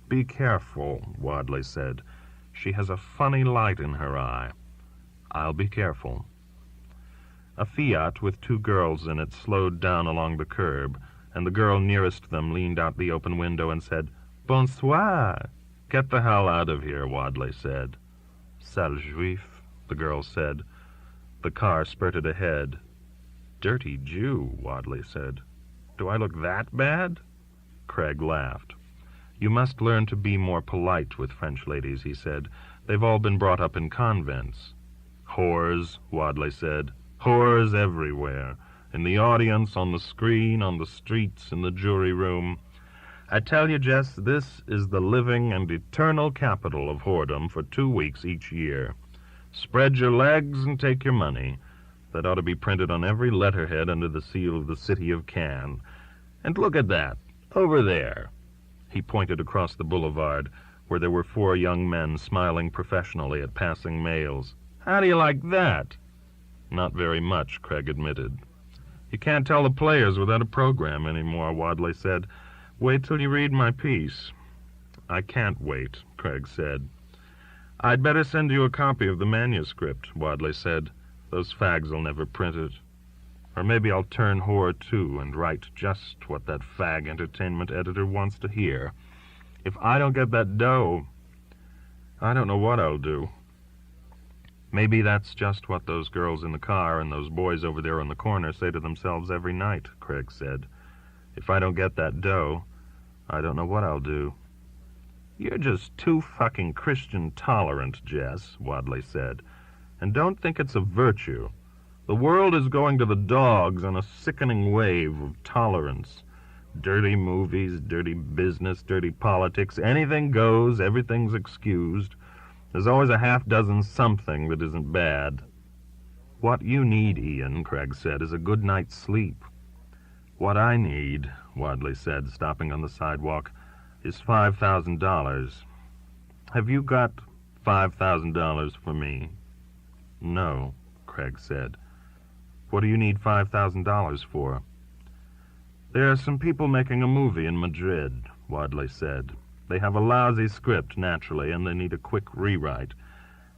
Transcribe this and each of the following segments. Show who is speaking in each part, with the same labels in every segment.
Speaker 1: "Be careful," Wadley said. "She has a funny light in her eye." "I'll be careful." A Fiat with 2 girls in it slowed down along the curb, and the girl nearest them leaned out the open window and said, "Bonsoir." "Get the hell out of here," Wadley said. "Sale juif," the girl said. The car spurted ahead. "Dirty Jew," Wadley said. "Do I look that bad?" Craig laughed. "You must learn to be more polite with French ladies," he said. "They've all been brought up in convents." "Whores," Wadley said. "Whores everywhere. In the audience, on the screen, on the streets, in the jury room. I tell you, Jess, this is the living and eternal capital of whoredom for 2 weeks each year. Spread your legs and take your money. That ought to be printed on every letterhead under the seal of the city of Cannes. And look at that, over there." He pointed across the boulevard, where there were 4 young men smiling professionally at passing males. "How do you like that?" "Not very much," Craig admitted. "You can't tell the players without a program anymore," Wadley said. "Wait till you read my piece." "I can't wait," Craig said. "I'd better send you a copy of the manuscript," Wadley said. "Those fags will never print it. Or maybe I'll turn whore, too, and write just what that fag entertainment editor wants to hear. If I don't get that dough, I don't know what I'll do." "Maybe that's just what those girls in the car and those boys over there on the corner say to themselves every night," Craig said. "If I don't get that dough, I don't know what I'll do." "You're just too fucking Christian tolerant, Jess," Wadley said. "And don't think it's a virtue. The world is going to the dogs on a sickening wave of tolerance. Dirty movies, dirty business, dirty politics, anything goes, everything's excused. There's always a half-dozen something that isn't bad." "What you need, Ian," Craig said, "is a good night's sleep." "What I need," Wadley said, stopping on the sidewalk, "is $5,000. Have you got $5,000 for me?" "No," Craig said. "What do you need $5,000 for?" "There are some people making a movie in Madrid," Wadley said. "They have a lousy script, naturally, and they need a quick rewrite.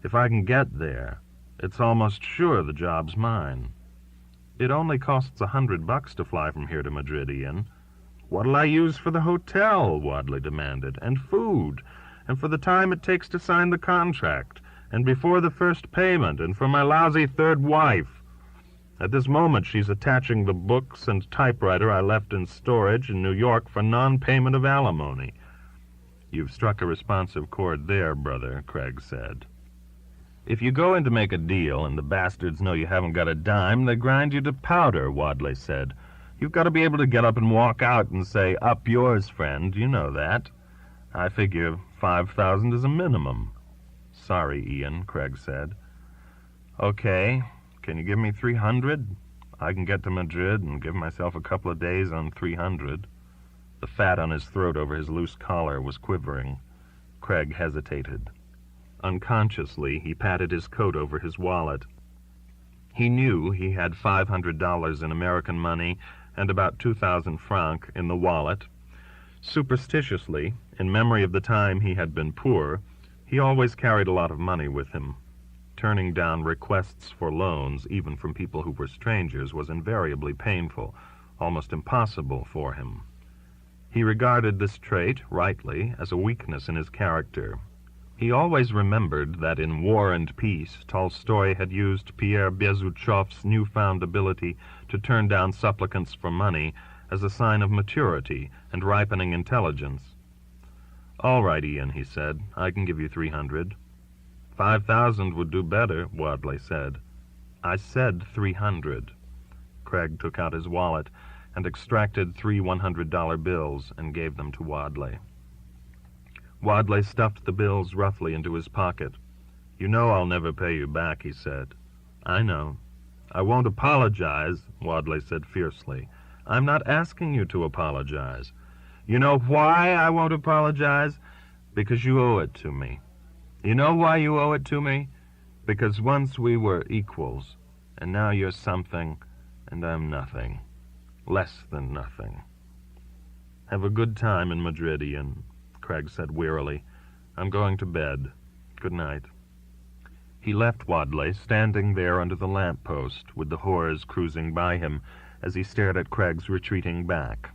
Speaker 1: If I can get there, it's almost sure the job's mine." "It only costs $100 to fly from here to Madrid, Ian." "What'll I use for the hotel?" Wadley demanded. "And food? And for the time it takes to sign the contract? And before the first payment? And for my lousy 3rd wife? At this moment she's attaching the books and typewriter I left in storage in New York for non-payment of alimony." "You've struck a responsive chord there, brother," Craig said. "If you go in to make a deal and the bastards know you haven't got a dime, they grind you to powder," Wadley said. "You've got to be able to get up and walk out and say, 'Up yours, friend,' you know that. I figure 5,000 is a minimum." "Sorry, Ian," Craig said. "Okay. Can you give me 300? I can get to Madrid and give myself a couple of days on 300. The fat on his throat over his loose collar was quivering. Craig hesitated. Unconsciously, he patted his coat over his wallet. He knew he had $500 in American money and about 2,000 francs in the wallet. Superstitiously, in memory of the time he had been poor, he always carried a lot of money with him. Turning down requests for loans, even from people who were strangers, was invariably painful, almost impossible for him. He regarded this trait, rightly, as a weakness in his character. He always remembered that in War and Peace, Tolstoy had used Pierre Bezukhov's newfound ability to turn down supplicants for money as a sign of maturity and ripening intelligence. "All right, Ian," he said, "I can give you 300. 5,000 would do better," Wadley said. "I said 300. Craig took out his wallet and extracted 3 $100 bills and gave them to Wadley. Wadley stuffed the bills roughly into his pocket. "You know I'll never pay you back," he said. "I know." "I won't apologize," Wadley said fiercely. "I'm not asking you to apologize. You know why I won't apologize? Because you owe it to me. You know why you owe it to me? Because once we were equals, and now you're something, and I'm nothing. Less than nothing. Have a good time in Madrid, Ian." Craig said wearily. "I'm going to bed. Good night." He left Wadley standing there under the lamp-post, with the whores cruising by him as he stared at Craig's retreating back.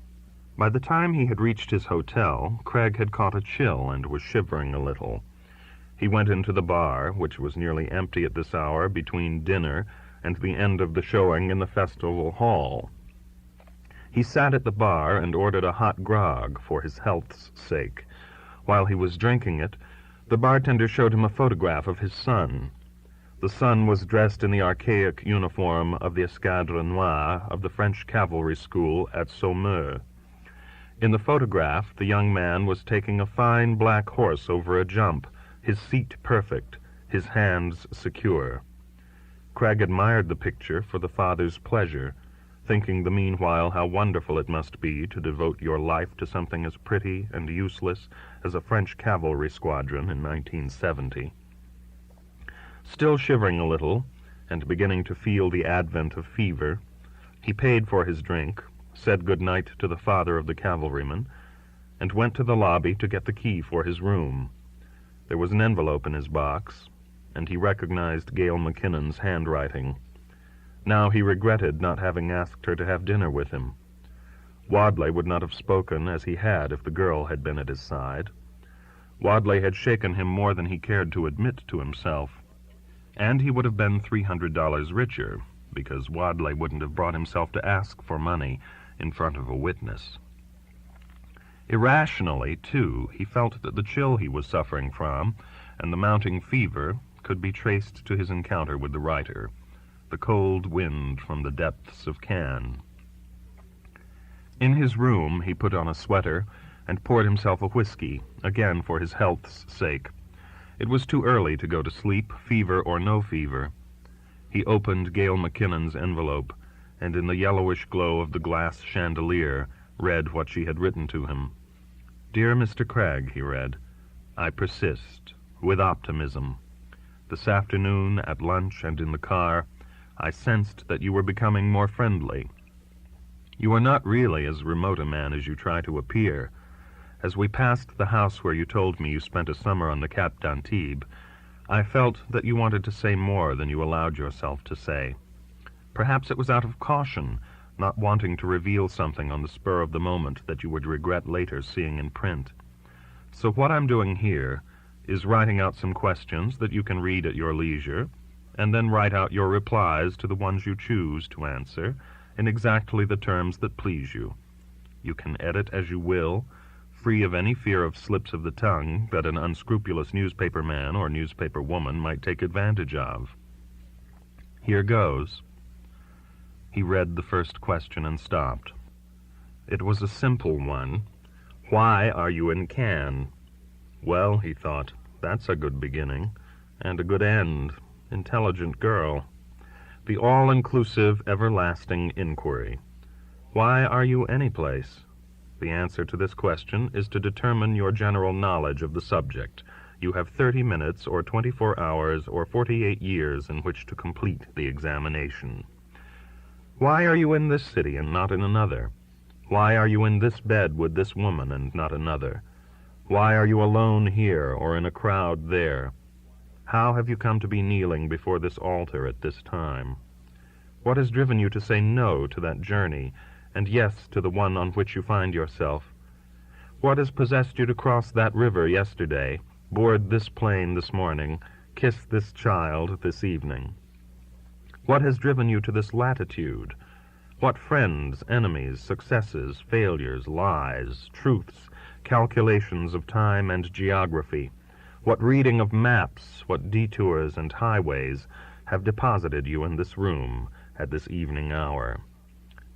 Speaker 1: By the time he had reached his hotel, Craig had caught a chill and was shivering a little. He went into the bar, which was nearly empty at this hour between dinner and the end of the showing in the festival hall. He sat at the bar and ordered a hot grog for his health's sake. While he was drinking it, the bartender showed him a photograph of his son. The son was dressed in the archaic uniform of the Escadre Noire of the French cavalry school at Saumur. In the photograph, the young man was taking a fine black horse over a jump, his seat perfect, his hands secure. Craig admired the picture for the father's pleasure, thinking the meanwhile how wonderful it must be to devote your life to something as pretty and useless as a French cavalry squadron in 1970. Still shivering a little, and beginning to feel the advent of fever, he paid for his drink, said good night to the father of the cavalryman, and went to the lobby to get the key for his room. There was an envelope in his box, and he recognized Gail McKinnon's handwriting. Now he regretted not having asked her to have dinner with him. Wadley would not have spoken as he had if the girl had been at his side. Wadley had shaken him more than he cared to admit to himself, and he would have been $300 richer, because Wadley wouldn't have brought himself to ask for money in front of a witness. Irrationally, too, he felt that the chill he was suffering from and the mounting fever could be traced to his encounter with the writer, the cold wind from the depths of Cannes. In his room he put on a sweater and poured himself a whiskey, again for his health's sake. It was too early to go to sleep, fever or no fever. He opened Gail McKinnon's envelope, and in the yellowish glow of the glass chandelier read what she had written to him. "Dear Mr. Craig," he read, "I persist, with optimism. This afternoon, at lunch and in the car, I sensed that you were becoming more friendly. You are not really as remote a man as you try to appear. As we passed the house where you told me you spent a summer on the Cap d'Antibes, I felt that you wanted to say more than you allowed yourself to say. Perhaps it was out of caution, not wanting to reveal something on the spur of the moment that you would regret later seeing in print. So what I'm doing here is writing out some questions that you can read at your leisure, and then write out your replies to the ones you choose to answer in exactly the terms that please you. You can edit as you will, free of any fear of slips of the tongue that an unscrupulous newspaper man or newspaper woman might take advantage of. Here goes." He read the first question and stopped. It was a simple one. "Why are you in Cannes?" Well, he thought, that's a good beginning, and a good end. Intelligent girl. The all-inclusive, everlasting inquiry. Why are you any place? The answer to this question is to determine your general knowledge of the subject. You have 30 minutes, or 24 hours, or 48 years in which to complete the examination. Why are you in this city and not in another? Why are you in this bed with this woman and not another? Why are you alone here or in a crowd there? How have you come to be kneeling before this altar at this time? What has driven you to say no to that journey and yes to the one on which you find yourself? What has possessed you to cross that river yesterday, board this plane this morning, kiss this child this evening? What has driven you to this latitude? What friends, enemies, successes, failures, lies, truths, calculations of time and geography, what reading of maps, what detours and highways have deposited you in this room at this evening hour?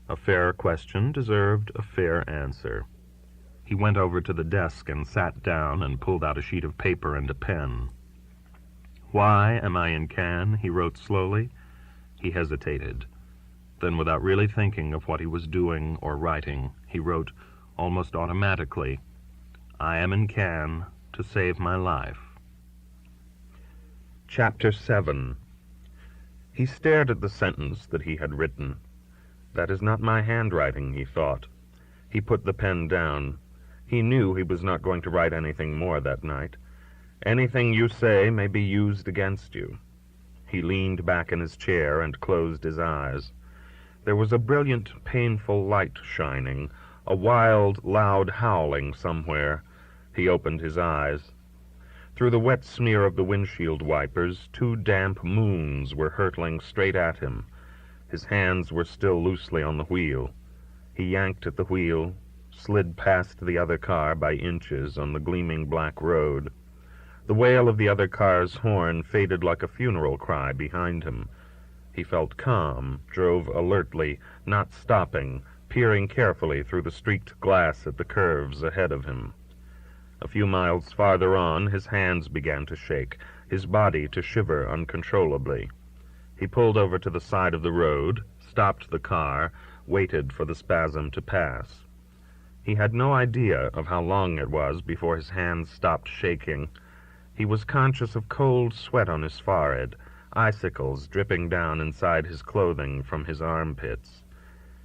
Speaker 1: A fair question deserved a fair answer. He went over to the desk and sat down and pulled out a sheet of paper and a pen. "Why am I in Cannes?" he wrote slowly. He hesitated. Then, without really thinking of what he was doing or writing, he wrote almost automatically, "I am in Cannes to save my life." Chapter 7. He stared at the sentence that he had written. That is not my handwriting, he thought. He put the pen down. He knew he was not going to write anything more that night. Anything you say may be used against you. He leaned back in his chair and closed his eyes. There was a brilliant, painful light shining, a wild, loud howling somewhere. He opened his eyes. Through the wet smear of the windshield wipers, 2 damp moons were hurtling straight at him. His hands were still loosely on the wheel. He yanked at the wheel, slid past the other car by inches on the gleaming black road. The wail of the other car's horn faded like a funeral cry behind him. He felt calm, drove alertly, not stopping, peering carefully through the streaked glass at the curves ahead of him. A few miles farther on, his hands began to shake, his body to shiver uncontrollably. He pulled over to the side of the road, stopped the car, waited for the spasm to pass. He had no idea of how long it was before his hands stopped shaking. He was conscious of cold sweat on his forehead, icicles dripping down inside his clothing from his armpits.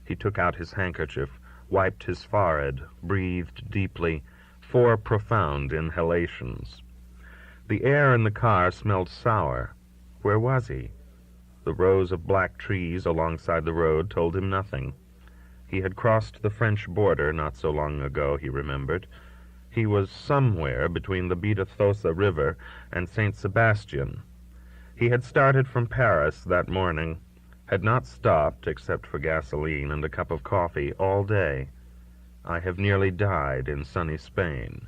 Speaker 1: He took out his handkerchief, wiped his forehead, breathed deeply, 4 profound inhalations. The air in the car smelled sour. Where was he? The rows of black trees alongside the road told him nothing. He had crossed the French border not so long ago, he remembered. He was somewhere between the Bidasosa River and St. Sebastian. He had started from Paris that morning, had not stopped except for gasoline and a cup of coffee all day. I have nearly died in sunny Spain.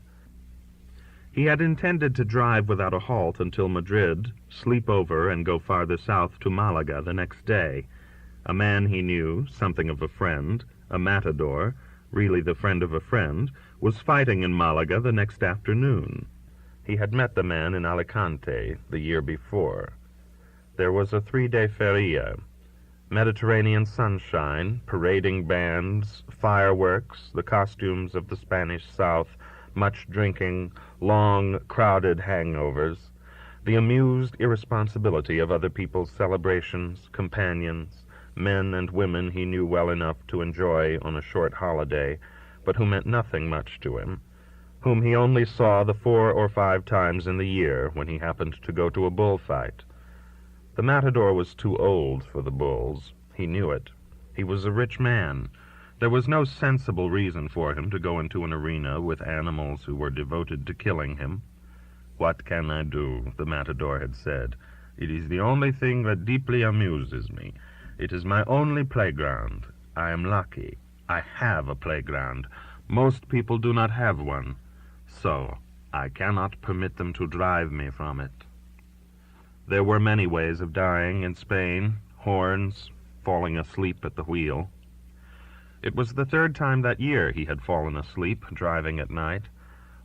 Speaker 1: He had intended to drive without a halt until Madrid, sleep over, and go farther south to Malaga the next day. A man he knew, something of a friend, a matador, really the friend of a friend, was fighting in Malaga the next afternoon. He had met the man in Alicante the year before. There was a 3-day feria. Mediterranean sunshine, parading bands, fireworks, the costumes of the Spanish South, much drinking, long, crowded hangovers, the amused irresponsibility of other people's celebrations, companions, men and women he knew well enough to enjoy on a short holiday, but who meant nothing much to him, whom he only saw the 4 or 5 times in the year when he happened to go to a bullfight. The matador was too old for the bulls. He knew it. He was a rich man. There was no sensible reason for him to go into an arena with animals who were devoted to killing him. "What can I do?" the matador had said. "It is the only thing that deeply amuses me. It is my only playground. I am lucky. I have a playground. Most people do not have one. So I cannot permit them to drive me from it." There were many ways of dying in Spain: horns, falling asleep at the wheel. It was the 3rd time that year he had fallen asleep driving at night,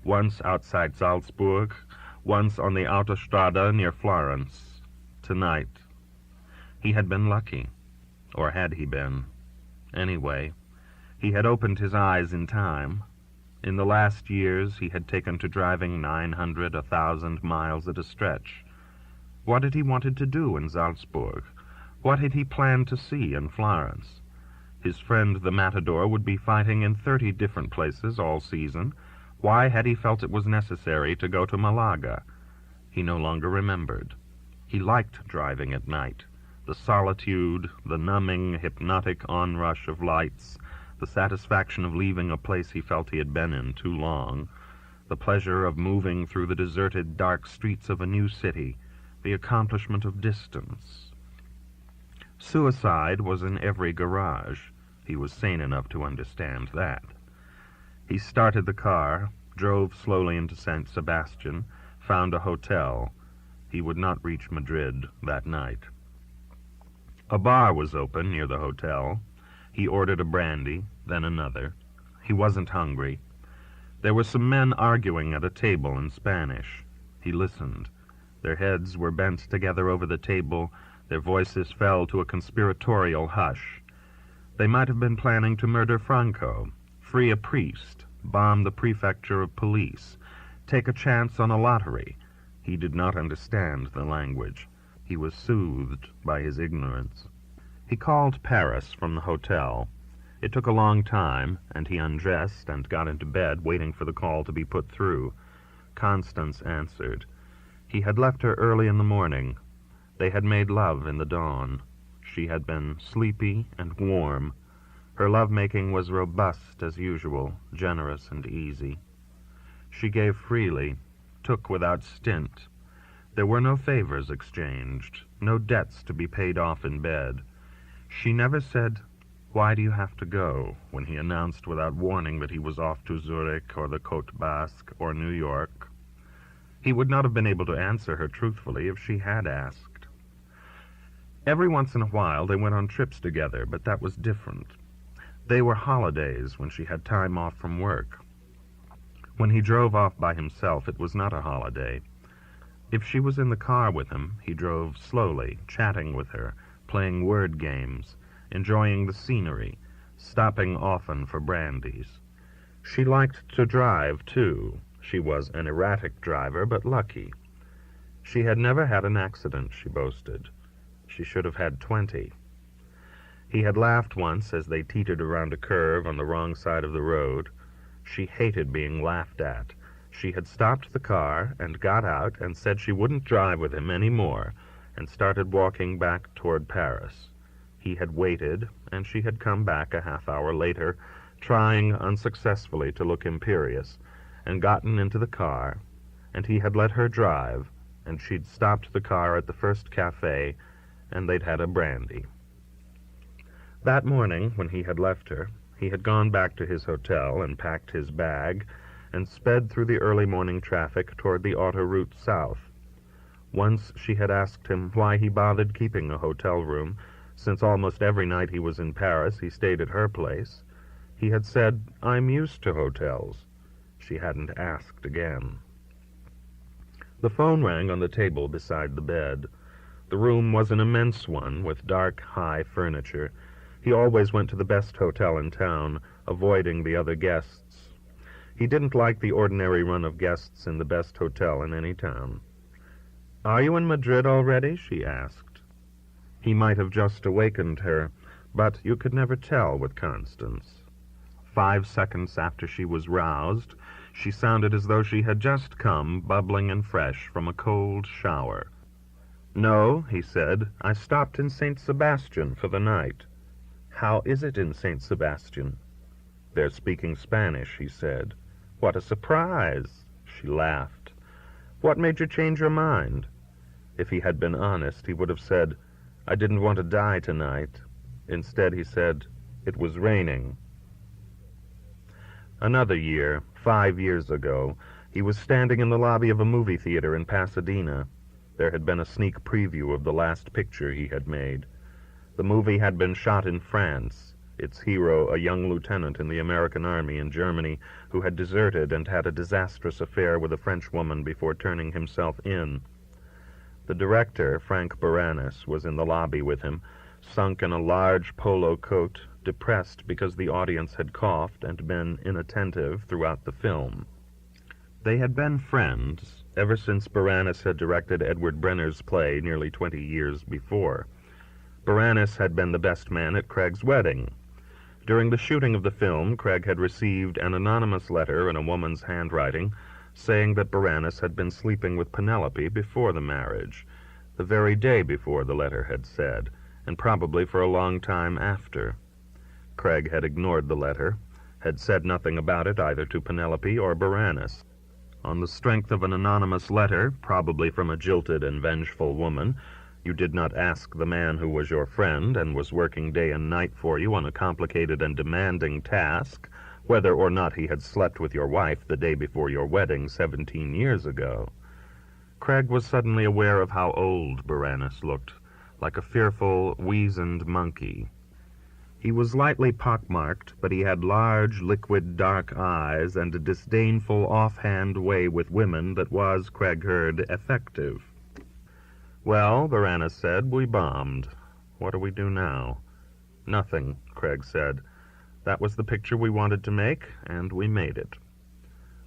Speaker 1: once outside Salzburg, once on the Autostrada near Florence. Tonight. He had been lucky. Or had he been? Anyway, he had opened his eyes in time. In the last years he had taken to driving 900, 1,000 miles at a stretch. What had he wanted to do in Salzburg? What had he planned to see in Florence? His friend the matador would be fighting in 30 different places all season. Why had he felt it was necessary to go to Malaga? He no longer remembered. He liked driving at night. The solitude, the numbing, hypnotic onrush of lights, the satisfaction of leaving a place he felt he had been in too long, the pleasure of moving through the deserted, dark streets of a new city, the accomplishment of distance. Suicide was in every garage. He was sane enough to understand that. He started the car, drove slowly into St. Sebastian, found a hotel. He would not reach Madrid that night. A bar was open near the hotel. He ordered a brandy, then another. He wasn't hungry. There were some men arguing at a table in Spanish. He listened. Their heads were bent together over the table. Their voices fell to a conspiratorial hush. They might have been planning to murder Franco, free a priest, bomb the prefecture of police, take a chance on a lottery. He did not understand the language. He was soothed by his ignorance. He called Paris from the hotel. It took a long time, and he undressed and got into bed, waiting for the call to be put through. Constance answered. He had left her early in the morning. They had made love in the dawn. She had been sleepy and warm. Her love-making was robust as usual, generous and easy. She gave freely, took without stint. There were no favors exchanged, no debts to be paid off in bed. She never said, "Why do you have to go?" when he announced without warning that he was off to Zurich or the Côte Basque or New York. He would not have been able to answer her truthfully if she had asked. Every once in a while they went on trips together, but that was different. They were holidays when she had time off from work. When he drove off by himself, it was not a holiday. If she was in the car with him, he drove slowly, chatting with her, playing word games, enjoying the scenery, stopping often for brandies. She liked to drive, too. She was an erratic driver, but lucky. She had never had an accident, she boasted. She should have had 20. He had laughed once as they teetered around a curve on the wrong side of the road. She hated being laughed at. She had stopped the car and got out and said she wouldn't drive with him any more, and started walking back toward Paris. He had waited, and she had come back a half-hour later, trying unsuccessfully to look imperious, and gotten into the car, and he had let her drive, and she'd stopped the car at the first cafe, and they'd had a brandy. That morning, when he had left her, he had gone back to his hotel and packed his bag, and sped through the early morning traffic toward the autoroute south. Once she had asked him why he bothered keeping a hotel room, since almost every night he was in Paris he stayed at her place. He had said, "I'm used to hotels." She hadn't asked again. The phone rang on the table beside the bed. The room was an immense one, with dark, high furniture. He always went to the best hotel in town, avoiding the other guests. He didn't like the ordinary run of guests in the best hotel in any town. "Are you in Madrid already?" she asked. He might have just awakened her, but you could never tell with Constance. 5 seconds after she was roused, she sounded as though she had just come, bubbling and fresh, from a cold shower. "No," he said, "I stopped in St. Sebastian for the night." "How is it in St. Sebastian?" "They're speaking Spanish," he said. "What a surprise!" She laughed. "What made you change your mind?" If he had been honest, he would have said, "I didn't want to die tonight." Instead, he said, "It was raining." Another year, 5 years ago, he was standing in the lobby of a movie theater in Pasadena. There had been a sneak preview of the last picture he had made. The movie had been shot in France, its hero a young lieutenant in the American Army in Germany who had deserted and had a disastrous affair with a French woman before turning himself in. The director, Frank Baranis, was in the lobby with him, sunk in a large polo coat, depressed because the audience had coughed and been inattentive throughout the film. They had been friends ever since Baranis had directed Edward Brenner's play nearly 20 years before. Baranis had been the best man at Craig's wedding. During the shooting of the film, Craig had received an anonymous letter in a woman's handwriting saying that Baranis had been sleeping with Penelope before the marriage, the very day before, the letter had said, and probably for a long time after. Craig had ignored the letter, had said nothing about it either to Penelope or Baranis. On the strength of an anonymous letter, probably from a jilted and vengeful woman, you did not ask the man who was your friend and was working day and night for you on a complicated and demanding task whether or not he had slept with your wife the day before your wedding 17 years ago. Craig was suddenly aware of how old Baranis looked, like a fearful, weazened monkey. He was lightly pockmarked, but he had large, liquid, dark eyes and a disdainful, offhand way with women that was, Craig heard, effective. "Well," Baranis said, "we bombed. What do we do now?" "Nothing," Craig said. "That was the picture we wanted to make, and we made it."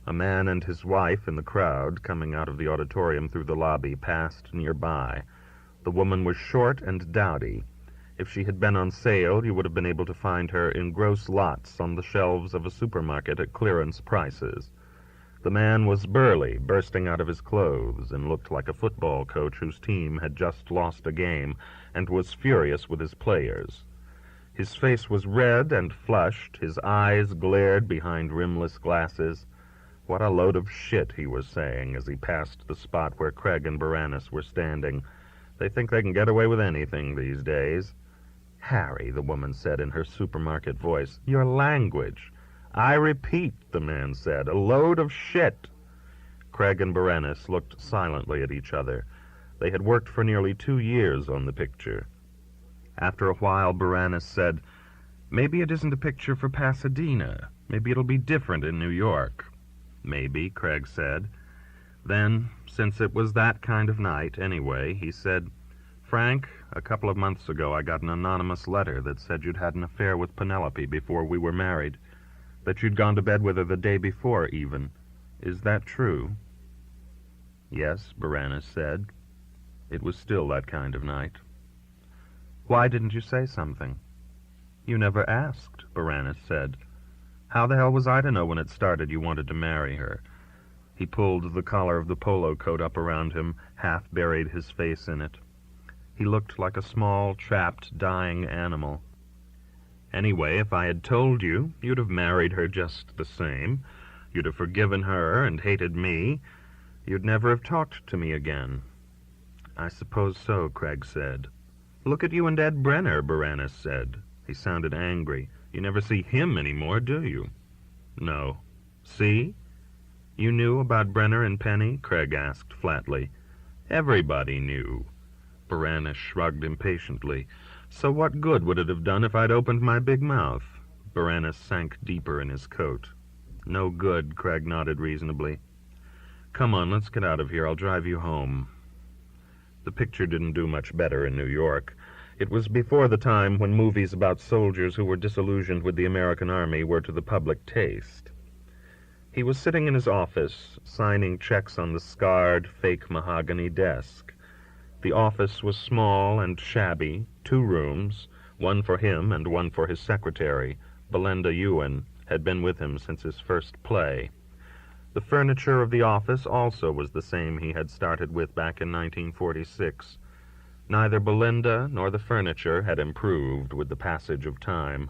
Speaker 1: A man and his wife in the crowd, coming out of the auditorium through the lobby, passed nearby. The woman was short and dowdy. If she had been on sale, you would have been able to find her in gross lots on the shelves of a supermarket at clearance prices. The man was burly, bursting out of his clothes, and looked like a football coach whose team had just lost a game and was furious with his players. His face was red and flushed, his eyes glared behind rimless glasses. What a load of shit, he was saying as he passed the spot where Craig and Baranis were standing. They think they can get away with anything these days. Harry, the woman said in her supermarket voice, your language. I repeat, the man said, a load of shit. Craig and Baranis looked silently at each other. They had worked for nearly 2 years on the picture. After a while, Baranis said, maybe it isn't a picture for Pasadena. Maybe it'll be different in New York. Maybe, Craig said. Then, since it was that kind of night anyway, he said, Frank, a couple of months ago I got an anonymous letter that said you'd had an affair with Penelope before we were married, that you'd gone to bed with her the day before even. Is that true? Yes, Baranis said. It was still that kind of night. Why didn't you say something? You never asked, Baranis said. How the hell was I to know when it started you wanted to marry her? He pulled the collar of the polo coat up around him, half buried his face in it. He looked like a small, trapped, dying animal. Anyway, if I had told you, you'd have married her just the same. You'd have forgiven her and hated me. You'd never have talked to me again. I suppose so, Craig said. Look at you and Ed Brenner, Baranis said. He sounded angry. You never see him anymore, do you? No. See? You knew about Brenner and Penny? Craig asked flatly. Everybody knew. Baranis shrugged impatiently. So what good would it have done if I'd opened my big mouth? Baranis sank deeper in his coat. No good, Craig nodded reasonably. Come on, let's get out of here. I'll drive you home. The picture didn't do much better in New York. It was before the time when movies about soldiers who were disillusioned with the American Army were to the public taste. He was sitting in his office, signing checks on the scarred, fake mahogany desk. The office was small and shabby, 2 rooms, one for him and one for his secretary. Belinda Ewan had been with him since his first play. The furniture of the office also was the same he had started with back in 1946. Neither Belinda nor the furniture had improved with the passage of time.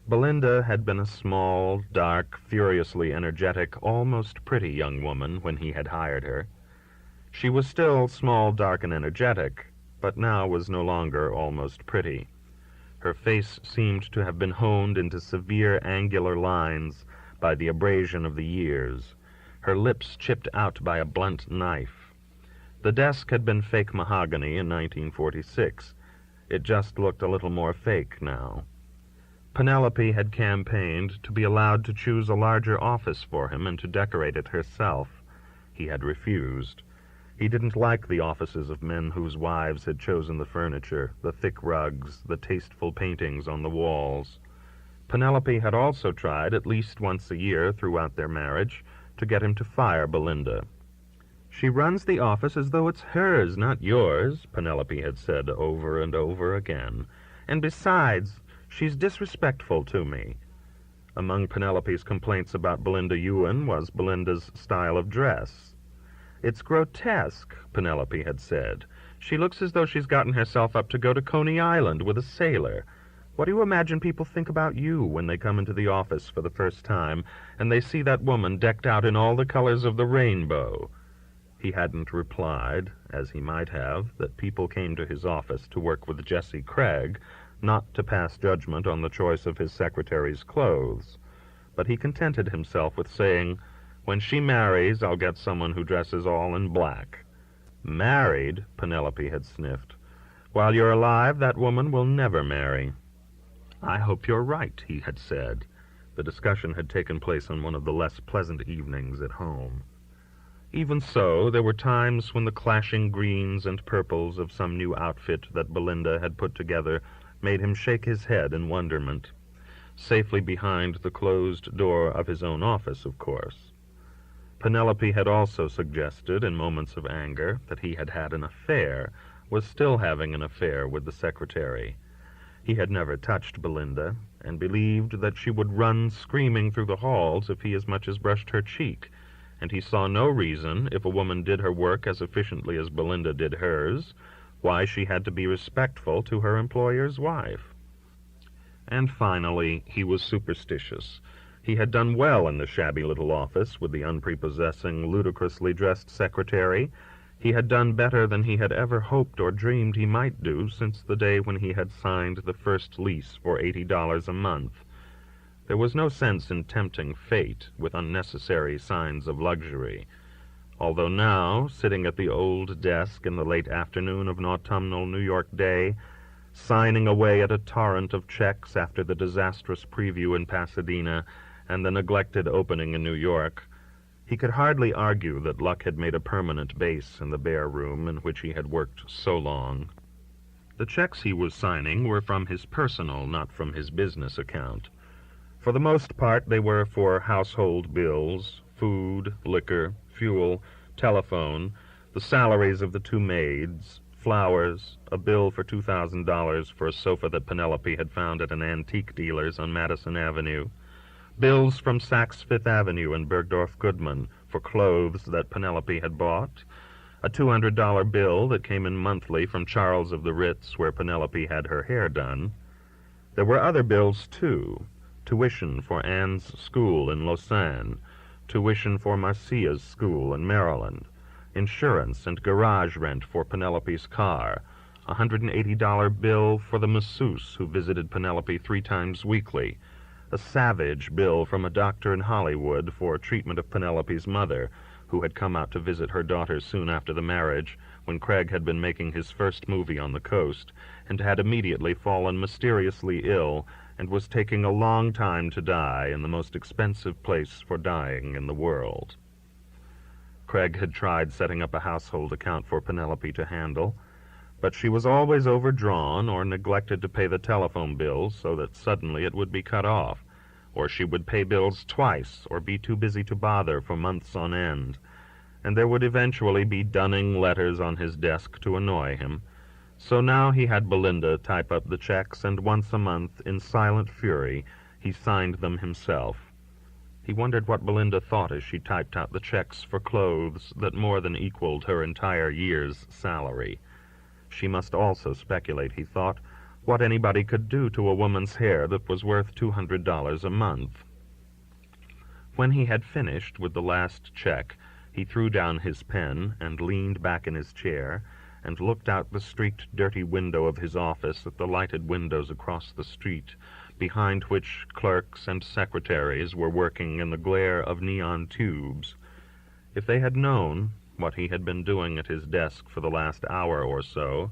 Speaker 1: Belinda had been a small, dark, furiously energetic, almost pretty young woman when he had hired her. She was still small, dark, and energetic, but now was no longer almost pretty. Her face seemed to have been honed into severe angular lines by the abrasion of the years, her lips chipped out by a blunt knife. The desk had been fake mahogany in 1946. It just looked a little more fake now. Penelope had campaigned to be allowed to choose a larger office for him and to decorate it herself. He had refused. He didn't like the offices of men whose wives had chosen the furniture, the thick rugs, the tasteful paintings on the walls. Penelope had also tried, at least once a year throughout their marriage, to get him to fire Belinda. She runs the office as though it's hers, not yours, Penelope had said over and over again. And besides, she's disrespectful to me. Among Penelope's complaints about Belinda Ewan was Belinda's style of dress. It's grotesque, Penelope had said. She looks as though she's gotten herself up to go to Coney Island with a sailor. What do you imagine people think about you when they come into the office for the first time and they see that woman decked out in all the colors of the rainbow? He hadn't replied, as he might have, that people came to his office to work with Jesse Craig, not to pass judgment on the choice of his secretary's clothes. But he contented himself with saying, when she marries, I'll get someone who dresses all in black. Married, Penelope had sniffed. While you're alive, that woman will never marry. I hope you're right, he had said. The discussion had taken place on one of the less pleasant evenings at home. Even so, there were times when the clashing greens and purples of some new outfit that Belinda had put together made him shake his head in wonderment. Safely behind the closed door of his own office, of course. Penelope had also suggested, in moments of anger, that he had had an affair, was still having an affair with the secretary. He had never touched Belinda, and believed that she would run screaming through the halls if he as much as brushed her cheek, and he saw no reason, if a woman did her work as efficiently as Belinda did hers, why she had to be respectful to her employer's wife. And finally, he was superstitious. He had done well in the shabby little office with the unprepossessing, ludicrously dressed secretary. He had done better than he had ever hoped or dreamed he might do since the day when he had signed the first lease for $80 a month. There was no sense in tempting fate with unnecessary signs of luxury, although now, sitting at the old desk in the late afternoon of an autumnal New York day, signing away at a torrent of checks after the disastrous preview in Pasadena and the neglected opening in New York, he could hardly argue that luck had made a permanent base in the bare room in which he had worked so long. The checks he was signing were from his personal, not from his business account. For the most part, they were for household bills, food, liquor, fuel, telephone, the salaries of the 2 maids, flowers, a bill for $2,000 for a sofa that Penelope had found at an antique dealer's on Madison Avenue, bills from Saks Fifth Avenue and Bergdorf Goodman for clothes that Penelope had bought, a $200 bill that came in monthly from Charles of the Ritz, where Penelope had her hair done. There were other bills, too: tuition for Anne's school in Lausanne, tuition for Marcia's school in Maryland, insurance and garage rent for Penelope's car, a $180 bill for the masseuse who visited Penelope 3 times weekly, a savage bill from a doctor in Hollywood for treatment of Penelope's mother, who had come out to visit her daughter soon after the marriage, when Craig had been making his first movie on the coast, and had immediately fallen mysteriously ill, and was taking a long time to die in the most expensive place for dying in the world. Craig had tried setting up a household account for Penelope to handle, but she was always overdrawn or neglected to pay the telephone bills so that suddenly it would be cut off, or she would pay bills twice or be too busy to bother for months on end, and there would eventually be dunning letters on his desk to annoy him. So now he had Belinda type up the checks, and once a month, in silent fury, he signed them himself. He wondered what Belinda thought as she typed out the checks for clothes that more than equaled her entire year's salary. She must also speculate, he thought, what anybody could do to a woman's hair that was worth $200 a month. When he had finished with the last check, he threw down his pen and leaned back in his chair and looked out the streaked, dirty window of his office at the lighted windows across the street, behind which clerks and secretaries were working in the glare of neon tubes. If they had known what he had been doing at his desk for the last hour or so,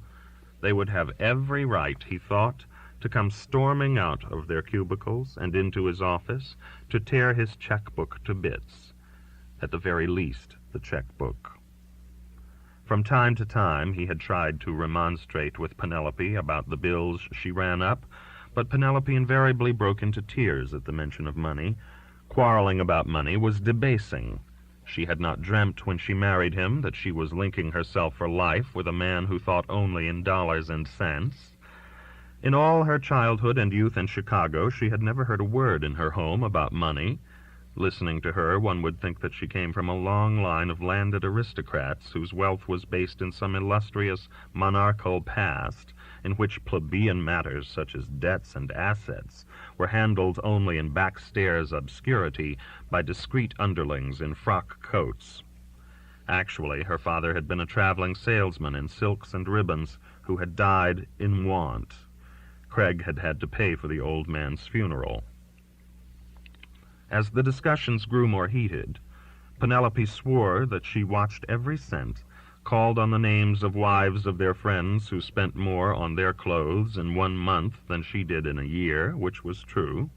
Speaker 1: they would have every right, he thought, to come storming out of their cubicles and into his office to tear his checkbook to bits. At the very least, the checkbook. From time to time he had tried to remonstrate with Penelope about the bills she ran up, but Penelope invariably broke into tears at the mention of money. Quarreling about money was debasing. She had not dreamt when she married him that she was linking herself for life with a man who thought only in dollars and cents. In all her childhood and youth in Chicago, she had never heard a word in her home about money. Listening to her, one would think that she came from a long line of landed aristocrats whose wealth was based in some illustrious monarchical past, in which plebeian matters such as debts and assets were handled only in backstairs obscurity by discreet underlings in frock coats. Actually, her father had been a traveling salesman in silks and ribbons who had died in want. Craig had had to pay for the old man's funeral. As the discussions grew more heated, Penelope swore that she watched every cent, called on the names of wives of their friends who spent more on their clothes in 1 month than she did in a year, which was true,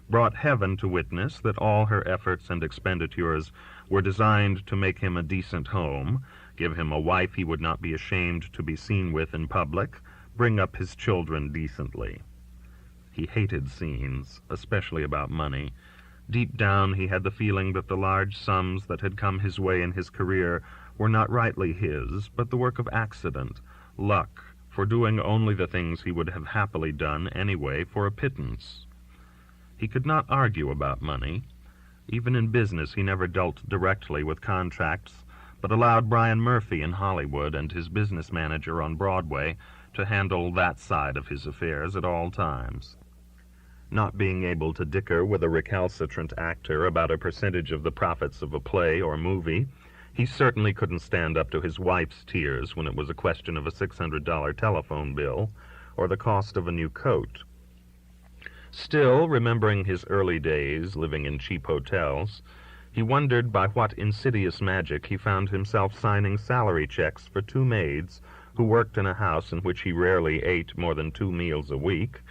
Speaker 1: brought heaven to witness that all her efforts and expenditures were designed to make him a decent home, give him a wife he would not be ashamed to be seen with in public, bring up his children decently. He hated scenes, especially about money. Deep down he had the feeling that the large sums that had come his way in his career were not rightly his, but the work of accident, luck, for doing only the things he would have happily done anyway for a pittance. He could not argue about money. Even in business he never dealt directly with contracts, but allowed Brian Murphy in Hollywood and his business manager on Broadway to handle that side of his affairs at all times. Not being able to dicker with a recalcitrant actor about a percentage of the profits of a play or movie, he certainly couldn't stand up to his wife's tears when it was a question of a $600 telephone bill or the cost of a new coat. Still, remembering his early days living in cheap hotels, he wondered by what insidious magic he found himself signing salary checks for 2 maids who worked in a house in which he rarely ate more than 2 meals a week,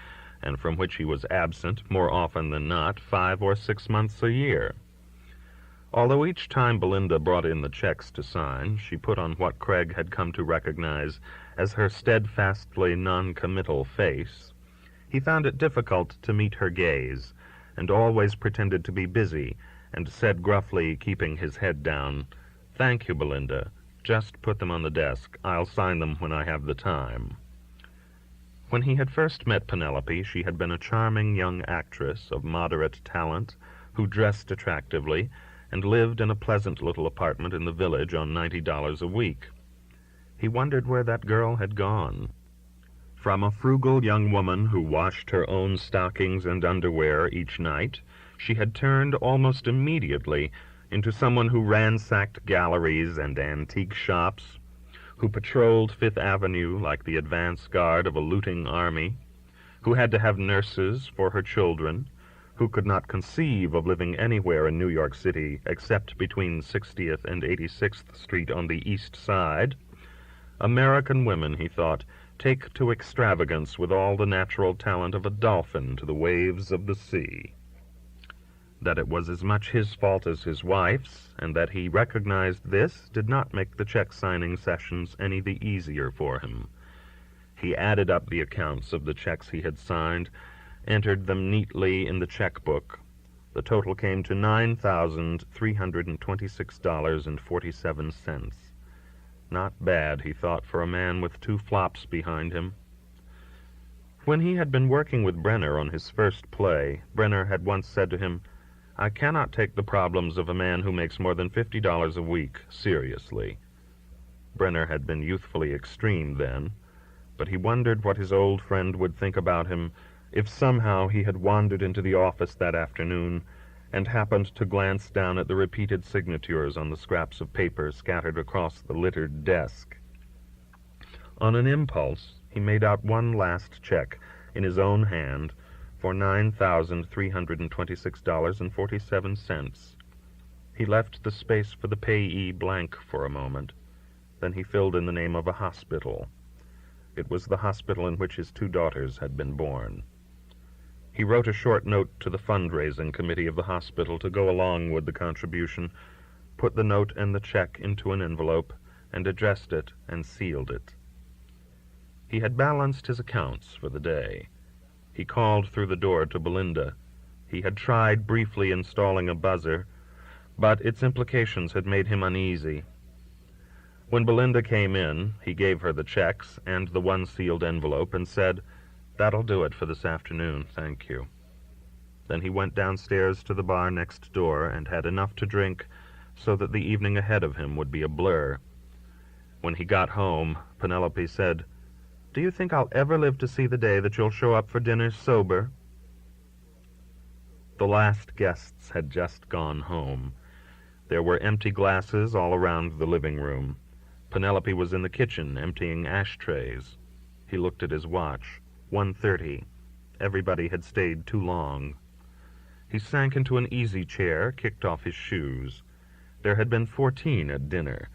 Speaker 1: and from which he was absent, more often than not, 5 or 6 months a year. Although each time Belinda brought in the checks to sign, she put on what Craig had come to recognize as her steadfastly non-committal face, he found it difficult to meet her gaze, and always pretended to be busy, and said gruffly, keeping his head down, "Thank you, Belinda. Just put them on the desk. I'll sign them when I have the time." When he had first met Penelope, she had been a charming young actress of moderate talent, who dressed attractively, and lived in a pleasant little apartment in the village on $90 a week. He wondered where that girl had gone. From a frugal young woman who washed her own stockings and underwear each night, she had turned almost immediately into someone who ransacked galleries and antique shops, who patrolled Fifth Avenue like the advance guard of a looting army, who had to have nurses for her children, who could not conceive of living anywhere in New York City except between 60th and 86th Street on the East Side. American women, he thought, take to extravagance with all the natural talent of a dolphin to the waves of the sea. That it was as much his fault as his wife's, and that he recognized this, did not make the check-signing sessions any the easier for him. He added up the accounts of the checks he had signed, entered them neatly in the checkbook. The total came to $9,326.47. Not bad, he thought, for a man with 2 flops behind him. When he had been working with Brenner on his first play, Brenner had once said to him, "I cannot take the problems of a man who makes more than $50 a week seriously." Brenner had been youthfully extreme then, but he wondered what his old friend would think about him if somehow he had wandered into the office that afternoon and happened to glance down at the repeated signatures on the scraps of paper scattered across the littered desk. On an impulse, he made out one last check in his own hand for $9,326.47. He left the space for the payee blank for a moment. Then he filled in the name of a hospital. It was the hospital in which his 2 daughters had been born. He wrote a short note to the fundraising committee of the hospital to go along with the contribution, put the note and the check into an envelope, and addressed it and sealed it. He had balanced his accounts for the day. He called through the door to Belinda. He had tried briefly installing a buzzer, but its implications had made him uneasy. When Belinda came in, he gave her the checks and the one sealed envelope and said, "That'll do it for this afternoon, thank you." Then he went downstairs to the bar next door and had enough to drink so that the evening ahead of him would be a blur. When he got home, Penelope said, "Do you think I'll ever live to see the day that you'll show up for dinner sober?" The last guests had just gone home. There were empty glasses all around the living room. Penelope was in the kitchen emptying ashtrays. He looked at his watch. 1:30. Everybody had stayed too long. He sank into an easy chair, kicked off his shoes. There had been 14 at dinner.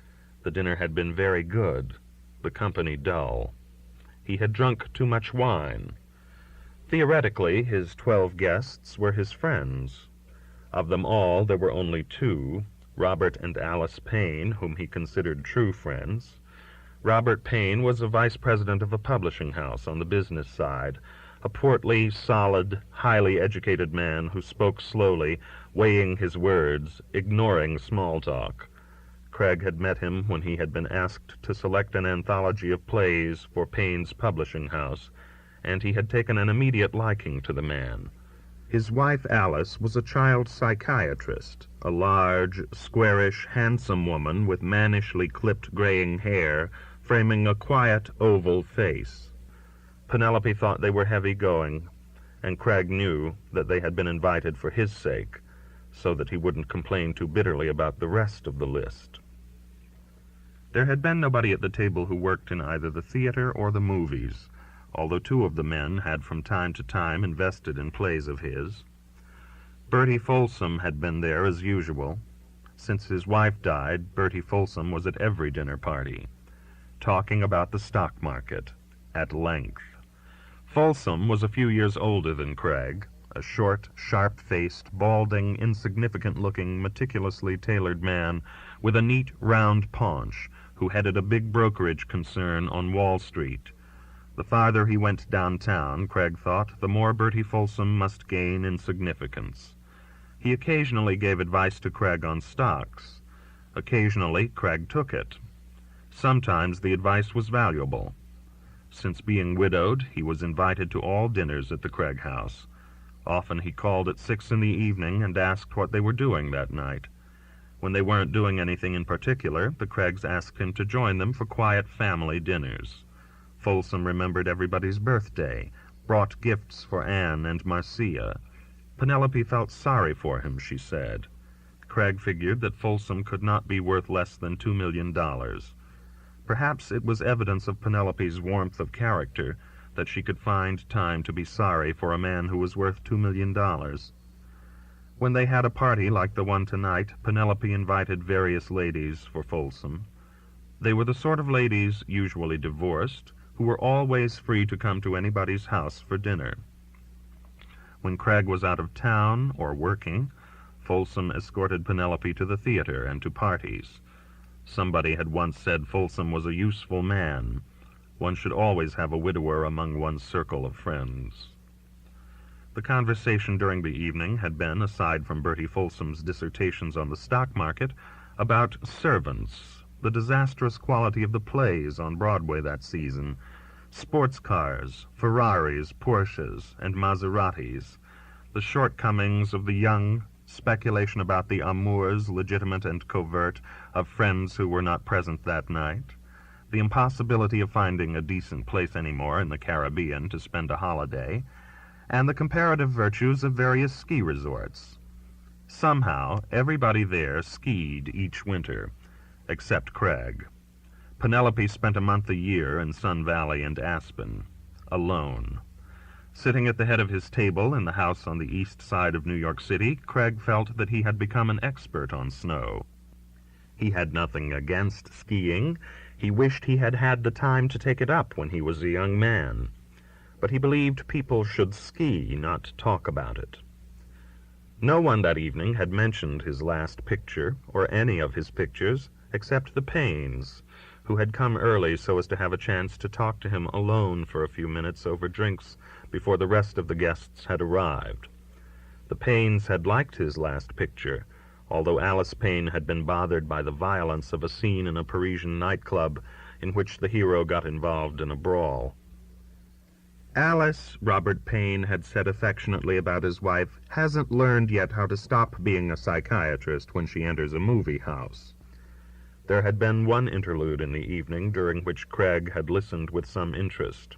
Speaker 1: The dinner had been very good, the company dull. He had drunk too much wine. Theoretically, his 12 guests were his friends. Of them all, there were only 2, Robert and Alice Payne, whom he considered true friends. Robert Payne was a vice president of a publishing house on the business side, a portly, solid, highly educated man who spoke slowly, weighing his words, ignoring small talk. Craig had met him when he had been asked to select an anthology of plays for Payne's publishing house, and he had taken an immediate liking to the man. His wife, Alice, was a child psychiatrist, a large, squarish, handsome woman with mannishly clipped graying hair framing a quiet, oval face. Penelope thought they were heavy-going, and Craig knew that they had been invited for his sake, so that he wouldn't complain too bitterly about the rest of the list. There had been nobody at the table who worked in either the theater or the movies, although two of the men had from time to time invested in plays of his. Bertie Folsom had been there as usual. Since his wife died, Bertie Folsom was at every dinner party, talking about the stock market at length. Folsom was a few years older than Craig, a short, sharp-faced, balding, insignificant-looking, meticulously tailored man with a neat, round paunch, who headed a big brokerage concern on Wall Street. The farther he went downtown, Craig thought, the more Bertie Folsom must gain in significance. He occasionally gave advice to Craig on stocks. Occasionally, Craig took it. Sometimes the advice was valuable. Since being widowed, he was invited to all dinners at the Craig house. Often he called at 6 in the evening and asked what they were doing that night. When they weren't doing anything in particular, the Craigs asked him to join them for quiet family dinners. Folsom remembered everybody's birthday, brought gifts for Anne and Marcia. Penelope felt sorry for him, she said. Craig figured that Folsom could not be worth less than $2 million. Perhaps it was evidence of Penelope's warmth of character that she could find time to be sorry for a man who was worth $2 million. When they had a party like the one tonight, Penelope invited various ladies for Folsom. They were the sort of ladies, usually divorced, who were always free to come to anybody's house for dinner. When Craig was out of town or working, Folsom escorted Penelope to the theater and to parties. Somebody had once said Folsom was a useful man. One should always have a widower among one's circle of friends. The conversation during the evening had been, aside from Bertie Folsom's dissertations on the stock market, about servants, the disastrous quality of the plays on Broadway that season, sports cars, Ferraris, Porsches, and Maseratis, the shortcomings of the young, speculation about the amours, legitimate and covert, of friends who were not present that night, the impossibility of finding a decent place anymore in the Caribbean to spend a holiday, and the comparative virtues of various ski resorts. Somehow, everybody there skied each winter, except Craig. Penelope spent a month a year in Sun Valley and Aspen, alone. Sitting at the head of his table in the house on the east side of New York City, Craig felt that he had become an expert on snow. He had nothing against skiing. He wished he had had the time to take it up when he was a young man. But he believed people should ski, not talk about it. No one that evening had mentioned his last picture, or any of his pictures, except the Paynes, who had come early so as to have a chance to talk to him alone for a few minutes over drinks before the rest of the guests had arrived. The Paynes had liked his last picture, although Alice Payne had been bothered by the violence of a scene in a Parisian nightclub in which the hero got involved in a brawl. Alice, Robert Payne had said affectionately about his wife, hasn't learned yet how to stop being a psychiatrist when she enters a movie house. There had been one interlude in the evening during which Craig had listened with some interest.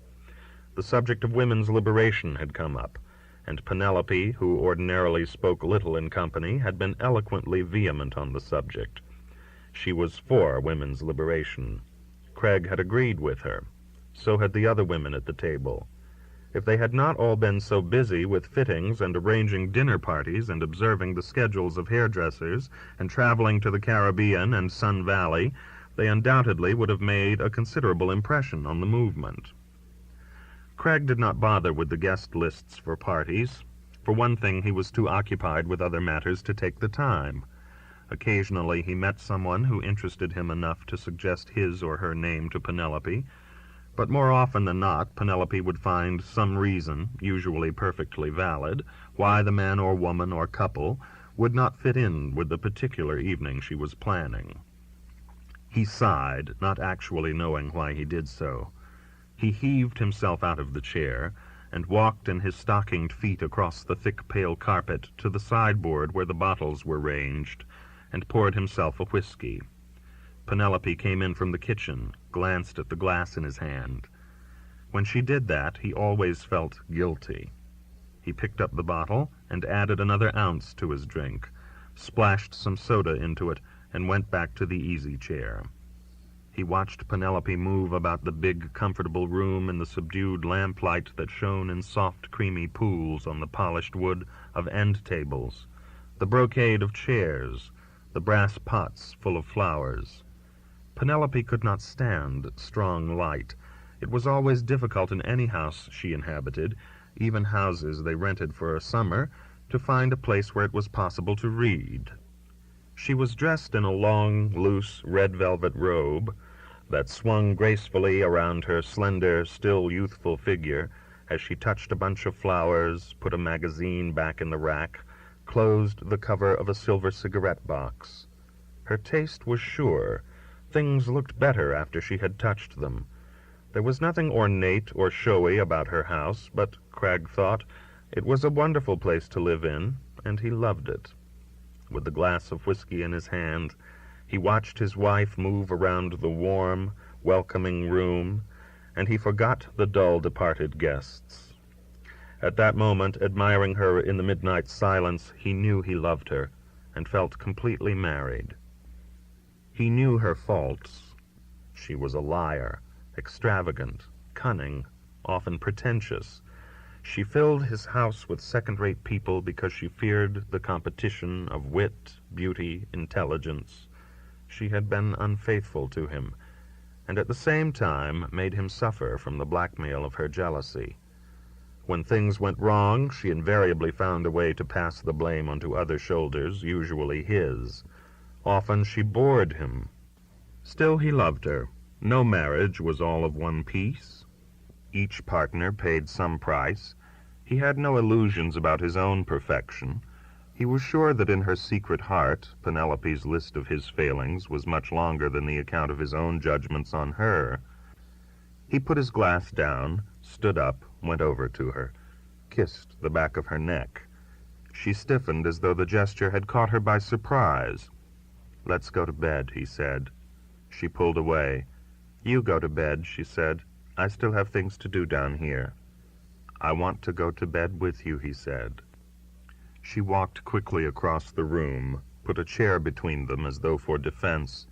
Speaker 1: The subject of women's liberation had come up, and Penelope, who ordinarily spoke little in company, had been eloquently vehement on the subject. She was for women's liberation. Craig had agreed with her. So had the other women at the table. If they had not all been so busy with fittings and arranging dinner parties and observing the schedules of hairdressers and traveling to the Caribbean and Sun Valley, they undoubtedly would have made a considerable impression on the movement. Craig did not bother with the guest lists for parties. For one thing, he was too occupied with other matters to take the time. Occasionally he met someone who interested him enough to suggest his or her name to Penelope, but more often than not, Penelope would find some reason, usually perfectly valid, why the man or woman or couple would not fit in with the particular evening she was planning. He sighed, not actually knowing why he did so. He heaved himself out of the chair and walked in his stockinged feet across the thick pale carpet to the sideboard where the bottles were ranged, and poured himself a whiskey. Penelope came in from the kitchen, glanced at the glass in his hand. When she did that, he always felt guilty. He picked up the bottle and added another ounce to his drink, splashed some soda into it, and went back to the easy chair. He watched Penelope move about the big, comfortable room in the subdued lamplight that shone in soft, creamy pools on the polished wood of end tables, the brocade of chairs, the brass pots full of flowers. Penelope could not stand strong light. It was always difficult in any house she inhabited, even houses they rented for a summer, to find a place where it was possible to read. She was dressed in a long, loose, red velvet robe that swung gracefully around her slender, still youthful figure as she touched a bunch of flowers, put a magazine back in the rack, closed the cover of a silver cigarette box. Her taste was sure. Things looked better after she had touched them. There was nothing ornate or showy about her house, but, Cragg thought, it was a wonderful place to live in, and he loved it. With the glass of whiskey in his hand, he watched his wife move around the warm, welcoming room, and he forgot the dull departed guests. At that moment, admiring her in the midnight silence, he knew he loved her, and felt completely married. He knew her faults. She was a liar, extravagant, cunning, often pretentious. She filled his house with second-rate people because she feared the competition of wit, beauty, intelligence. She had been unfaithful to him, and at the same time made him suffer from the blackmail of her jealousy. When things went wrong, she invariably found a way to pass the blame onto other shoulders, usually his. Often she bored him. Still he loved her. No marriage was all of one piece. Each partner paid some price. He had no illusions about his own perfection. He was sure that in her secret heart, Penelope's list of his failings was much longer than the account of his own judgments on her. He put his glass down, stood up, went over to her, kissed the back of her neck. She stiffened as though the gesture had caught her by surprise. "Let's go to bed," he said. She pulled away. "You go to bed," she said. "I still have things to do down here." "I want to go to bed with you," he said. She walked quickly across the room, put a chair between them as though for defense.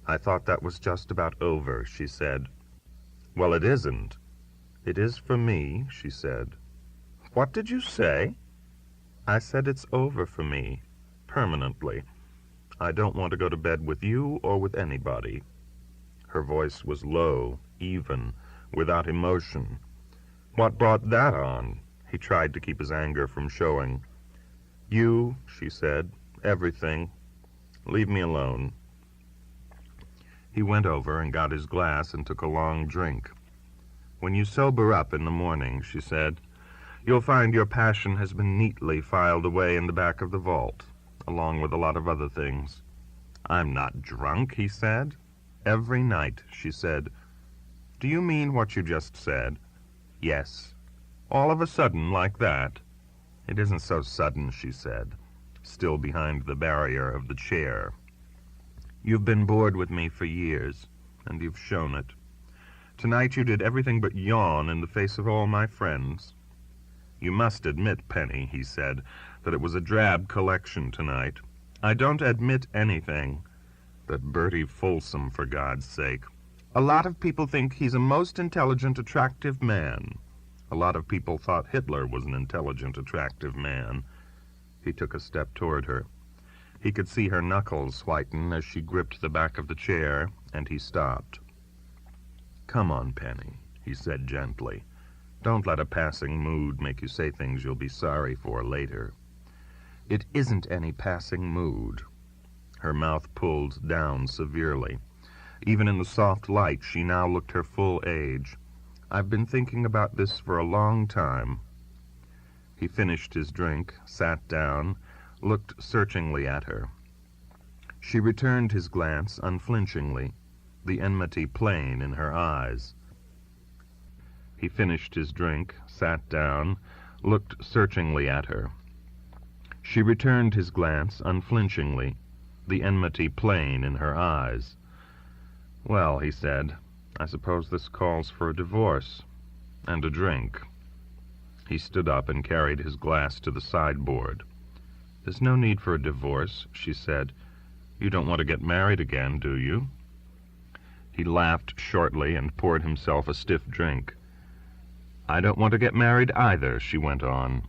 Speaker 1: "I thought that was just about over," she said. "Well, it isn't." "It is for me," she said. "What did you say?" "I said it's over for me, permanently. I don't want to go to bed with you or with anybody." Her voice was low, even, without emotion. "What brought that on?" He tried to keep his anger from showing. "You," she said, "everything. Leave me alone." He went over and got his glass and took a long drink. "When you sober up in the morning," she said, "you'll find your passion has been neatly filed away in the back of the vault, along with a lot of other things." "I'm not drunk," he said. "Every night," she said. "Do you mean what you just said?" "Yes." "All of a sudden, like that?" "It isn't so sudden," she said, still behind the barrier of the chair. "You've been bored with me for years, and you've shown it. Tonight you did everything but yawn in the face of all my friends." "You must admit, Penny," he said, "that it was a drab collection tonight." "I don't admit anything." "That Bertie Folsom, for God's sake." "A lot of people think he's a most intelligent, attractive man." "A lot of people thought Hitler was an intelligent, attractive man." He took a step toward her. He could see her knuckles whiten as she gripped the back of the chair, and he stopped. "Come on, Penny," he said gently. "Don't let a passing mood make you say things you'll be sorry for later." "It isn't any passing mood." Her mouth pulled down severely. Even in the soft light, she now looked her full age. "I've been thinking about this for a long time." He finished his drink, sat down, looked searchingly at her. She returned his glance unflinchingly, the enmity plain in her eyes. He finished his drink, sat down, looked searchingly at her. She returned his glance unflinchingly, the enmity plain in her eyes. "Well," he said, "I suppose this calls for a divorce and a drink." He stood up and carried his glass to the sideboard. "There's no need for a divorce," she said. "You don't want to get married again, do you?" He laughed shortly and poured himself a stiff drink. "I don't want to get married either," she went on.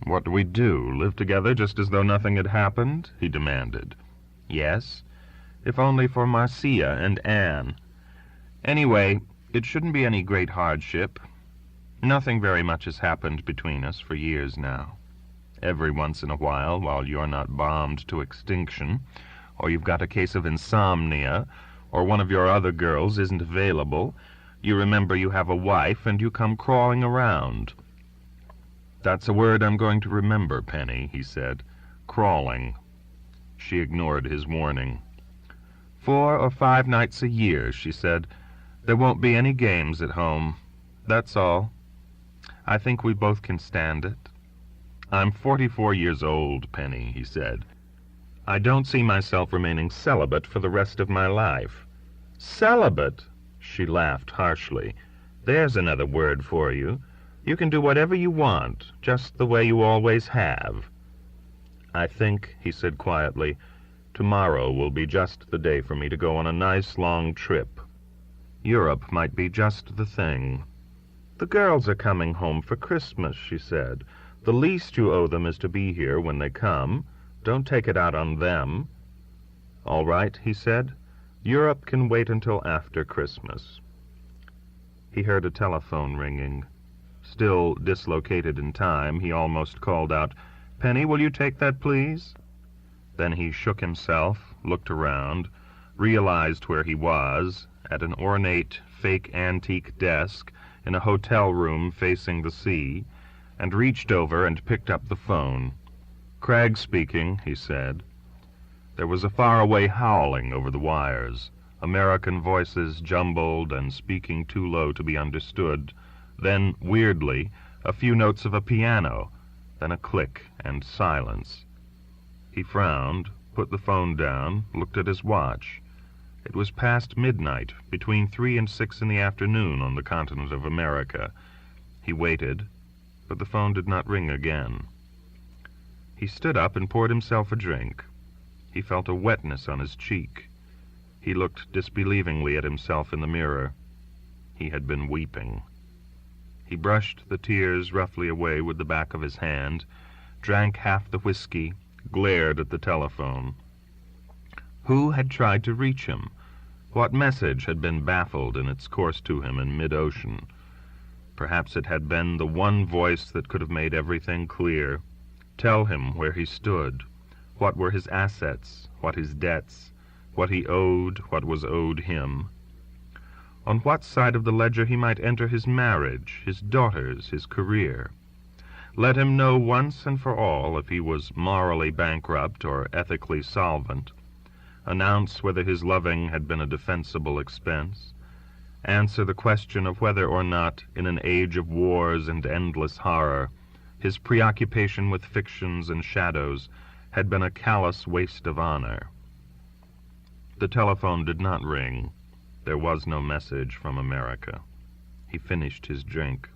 Speaker 1: "What do we do, live together just as though nothing had happened?" he demanded. "Yes, if only for Marcia and Anne. Anyway, it shouldn't be any great hardship. Nothing very much has happened between us for years now. Every once in a while you're not bombed to extinction, or you've got a case of insomnia, or one of your other girls isn't available, you remember you have a wife and you come crawling around." "That's a word I'm going to remember, Penny," he said. "Crawling." She ignored his warning. 4 or 5 nights a year," she said. "There won't be any games at home. That's all. I think we both can stand it." "I'm 44 years old, Penny," he said. "I don't see myself remaining celibate for the rest of my life." "Celibate?" She laughed harshly. "There's another word for you. You can do whatever you want, just the way you always have." "I think," he said quietly, "tomorrow will be just the day for me to go on a nice long trip. Europe might be just the thing." "The girls are coming home for Christmas," she said. "The least you owe them is to be here when they come. Don't take it out on them." "All right," he said. "Europe can wait until after Christmas." He heard a telephone ringing. Still dislocated in time, he almost called out, "Penny, will you take that, please?" Then he shook himself, looked around, realized where he was, at an ornate, fake antique desk in a hotel room facing the sea, and reached over and picked up the phone. "Craig speaking," he said. There was a faraway howling over the wires, American voices jumbled and speaking too low to be understood, then, weirdly, a few notes of a piano, then a click and silence. He frowned, put the phone down, looked at his watch. It was past midnight, between 3 and 6 in the afternoon on the continent of America. He waited, but the phone did not ring again. He stood up and poured himself a drink. He felt a wetness on his cheek. He looked disbelievingly at himself in the mirror. He had been weeping. He brushed the tears roughly away with the back of his hand, drank half the whiskey, glared at the telephone. Who had tried to reach him? What message had been baffled in its course to him in mid-ocean? Perhaps it had been the one voice that could have made everything clear. Tell him where he stood, what were his assets, what his debts, what he owed, what was owed him. On what side of the ledger he might enter his marriage, his daughters, his career. Let him know once and for all if he was morally bankrupt or ethically solvent. Announce whether his loving had been a defensible expense. Answer the question of whether or not, in an age of wars and endless horror, his preoccupation with fictions and shadows had been a callous waste of honor. The telephone did not ring. There was no message from America. He finished his drink.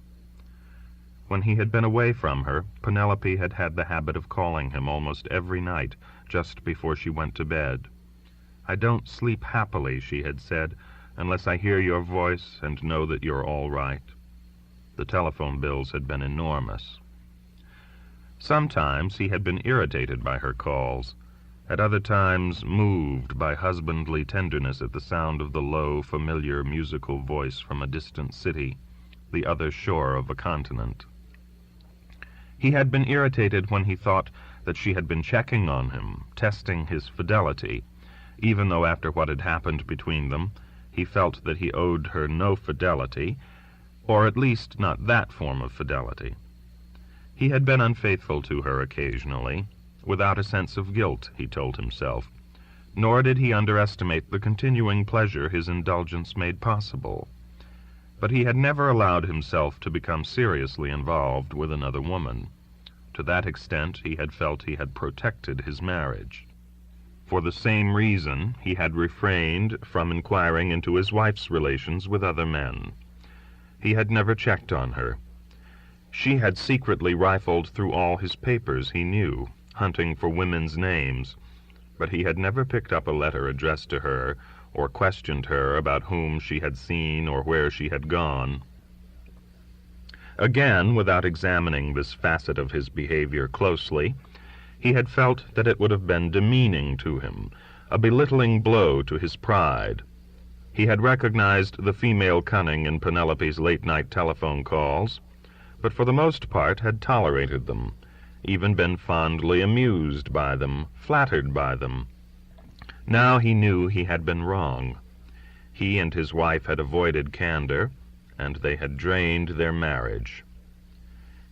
Speaker 1: When he had been away from her, Penelope had had the habit of calling him almost every night, just before she went to bed. "I don't sleep happily," she had said, "unless I hear your voice and know that you're all right." The telephone bills had been enormous. Sometimes he had been irritated by her calls, at other times moved by husbandly tenderness at the sound of the low, familiar musical voice from a distant city, the other shore of a continent. He had been irritated when he thought that she had been checking on him, testing his fidelity, even though after what had happened between them, he felt that he owed her no fidelity, or at least not that form of fidelity. He had been unfaithful to her occasionally, without a sense of guilt, he told himself, nor did he underestimate the continuing pleasure his indulgence made possible. But he had never allowed himself to become seriously involved with another woman. To that extent, he had felt he had protected his marriage. For the same reason, he had refrained from inquiring into his wife's relations with other men. He had never checked on her. She had secretly rifled through all his papers he knew, hunting for women's names, but he had never picked up a letter addressed to her or questioned her about whom she had seen or where she had gone. Again, without examining this facet of his behavior closely, he had felt that it would have been demeaning to him, a belittling blow to his pride. He had recognized the female cunning in Penelope's late-night telephone calls, but for the most part had tolerated them, even been fondly amused by them, flattered by them. Now he knew he had been wrong. He and his wife had avoided candor, and they had drained their marriage.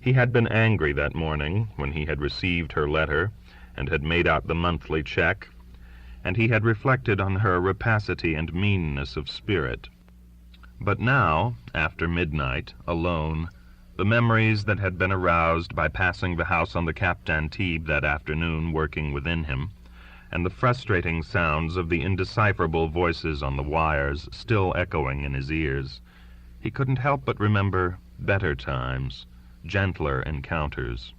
Speaker 1: He had been angry that morning when he had received her letter and had made out the monthly check, and he had reflected on her rapacity and meanness of spirit. But now, after midnight, alone, the memories that had been aroused by passing the house on the Cap d'Antibes that afternoon working within him, and the frustrating sounds of the indecipherable voices on the wires still echoing in his ears, he couldn't help but remember better times, gentler encounters.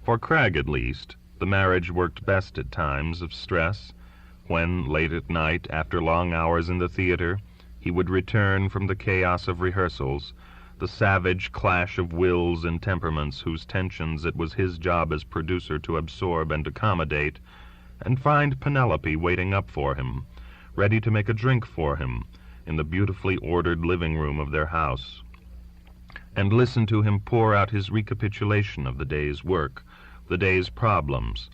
Speaker 1: For Cragg, at least, the marriage worked best at times of stress, when, late at night, after long hours in the theater, he would return from the chaos of rehearsals, the savage clash of wills and temperaments whose tensions it was his job as producer to absorb and accommodate, and find Penelope waiting up for him, ready to make a drink for him, in the beautifully ordered living room of their house, and listen to him pour out his recapitulation of the day's work, the day's problems,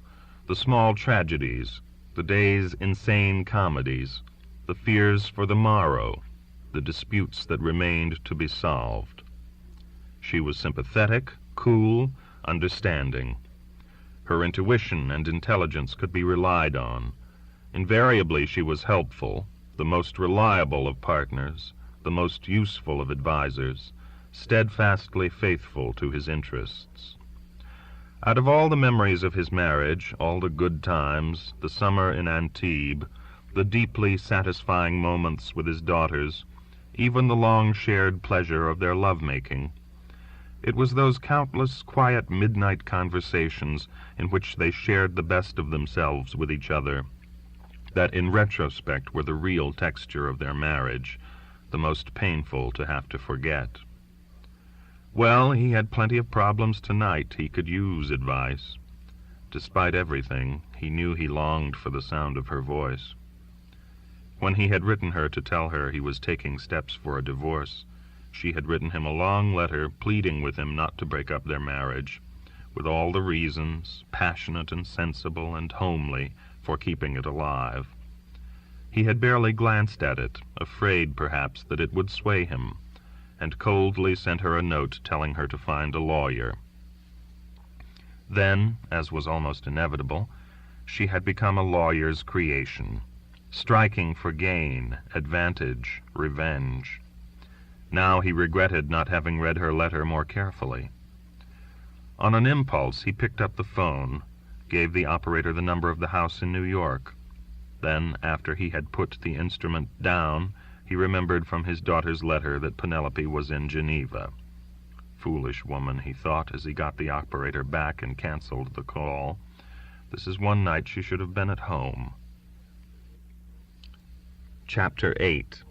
Speaker 1: the small tragedies, the day's insane comedies, the fears for the morrow, the disputes that remained to be solved. She was sympathetic, cool, understanding. Her intuition and intelligence could be relied on. Invariably she was helpful, the most reliable of partners, the most useful of advisers, steadfastly faithful to his interests. Out of all the memories of his marriage, all the good times, the summer in Antibes, the deeply satisfying moments with his daughters, even the long shared pleasure of their love-making, it was those countless quiet midnight conversations in which they shared the best of themselves with each other that in retrospect were the real texture of their marriage, the most painful to have to forget. Well, he had plenty of problems tonight. He could use advice. Despite everything, he knew he longed for the sound of her voice. When he had written her to tell her he was taking steps for a divorce, she had written him a long letter pleading with him not to break up their marriage, with all the reasons, passionate and sensible and homely, for keeping it alive. He had barely glanced at it, afraid perhaps that it would sway him, and coldly sent her a note telling her to find a lawyer. Then, as was almost inevitable, she had become a lawyer's creation, striking for gain, advantage, revenge. Now he regretted not having read her letter more carefully. On an impulse, he picked up the phone, gave the operator the number of the house in New York. Then, after he had put the instrument down, he remembered from his daughter's letter that Penelope was in Geneva. Foolish woman, he thought, as he got the operator back and canceled the call. This is one night she should have been at home. Chapter 8.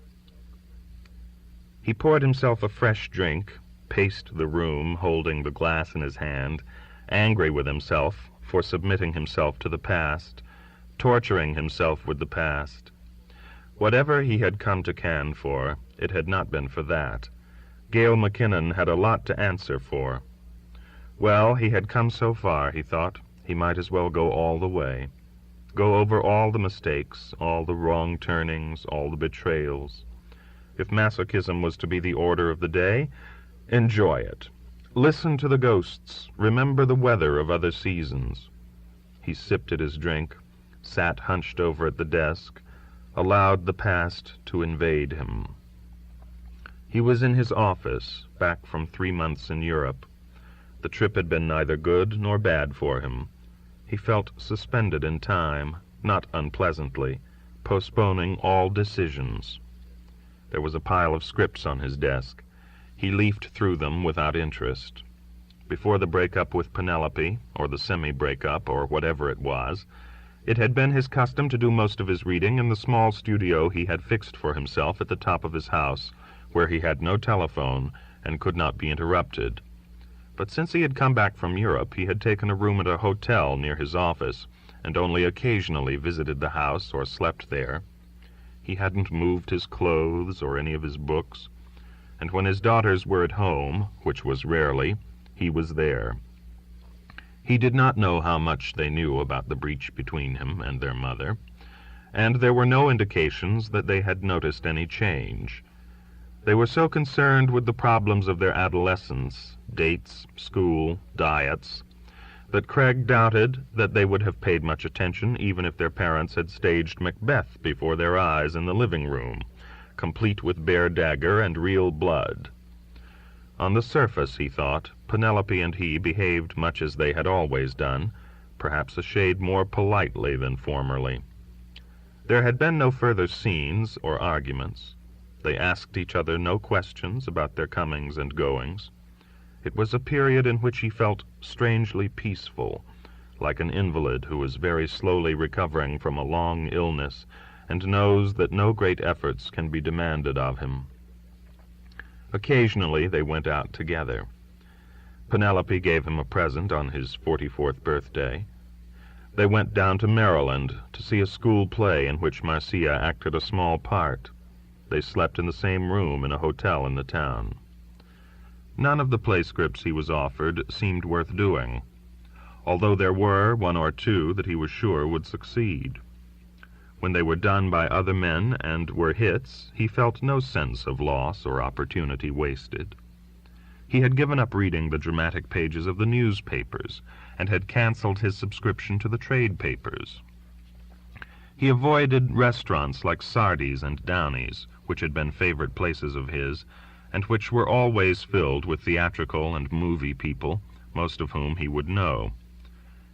Speaker 1: He poured himself a fresh drink, paced the room, holding the glass in his hand, angry with himself for submitting himself to the past, torturing himself with the past. Whatever he had come to Cannes for, it had not been for that. Gail McKinnon had a lot to answer for. Well, he had come so far, he thought, he might as well go all the way. Go over all the mistakes, all the wrong turnings, all the betrayals. If masochism was to be the order of the day, enjoy it. Listen to the ghosts. Remember the weather of other seasons. He sipped at his drink, sat hunched over at the desk, allowed the past to invade him. He was in his office, back from 3 months in Europe. The trip had been neither good nor bad for him. He felt suspended in time, not unpleasantly, postponing all decisions. There was a pile of scripts on his desk. He leafed through them without interest. Before the breakup with Penelope, or the semi-breakup, or whatever it was, it had been his custom to do most of his reading in the small studio he had fixed for himself at the top of his house, where he had no telephone and could not be interrupted. But since he had come back from Europe, he had taken a room at a hotel near his office, and only occasionally visited the house or slept there. He hadn't moved his clothes or any of his books, and when his daughters were at home, which was rarely, he was there. He did not know how much they knew about the breach between him and their mother, and there were no indications that they had noticed any change. They were so concerned with the problems of their adolescence, dates, school, diets, that Craig doubted that they would have paid much attention even if their parents had staged Macbeth before their eyes in the living room, complete with bare dagger and real blood. On the surface, he thought, Penelope and he behaved much as they had always done, perhaps a shade more politely than formerly. There had been no further scenes or arguments. They asked each other no questions about their comings and goings. It was a period in which he felt strangely peaceful, like an invalid who is very slowly recovering from a long illness and knows that no great efforts can be demanded of him. Occasionally they went out together. Penelope gave him a present on his 44th birthday. They went down to Maryland to see a school play in which Marcia acted a small part. They slept in the same room in a hotel in the town. None of the play scripts he was offered seemed worth doing, although there were 1 or 2 that he was sure would succeed. When they were done by other men and were hits, he felt no sense of loss or opportunity wasted. He had given up reading the dramatic pages of the newspapers and had canceled his subscription to the trade papers. He avoided restaurants like Sardi's and Downey's, which had been favorite places of his, and which were always filled with theatrical and movie people, most of whom he would know.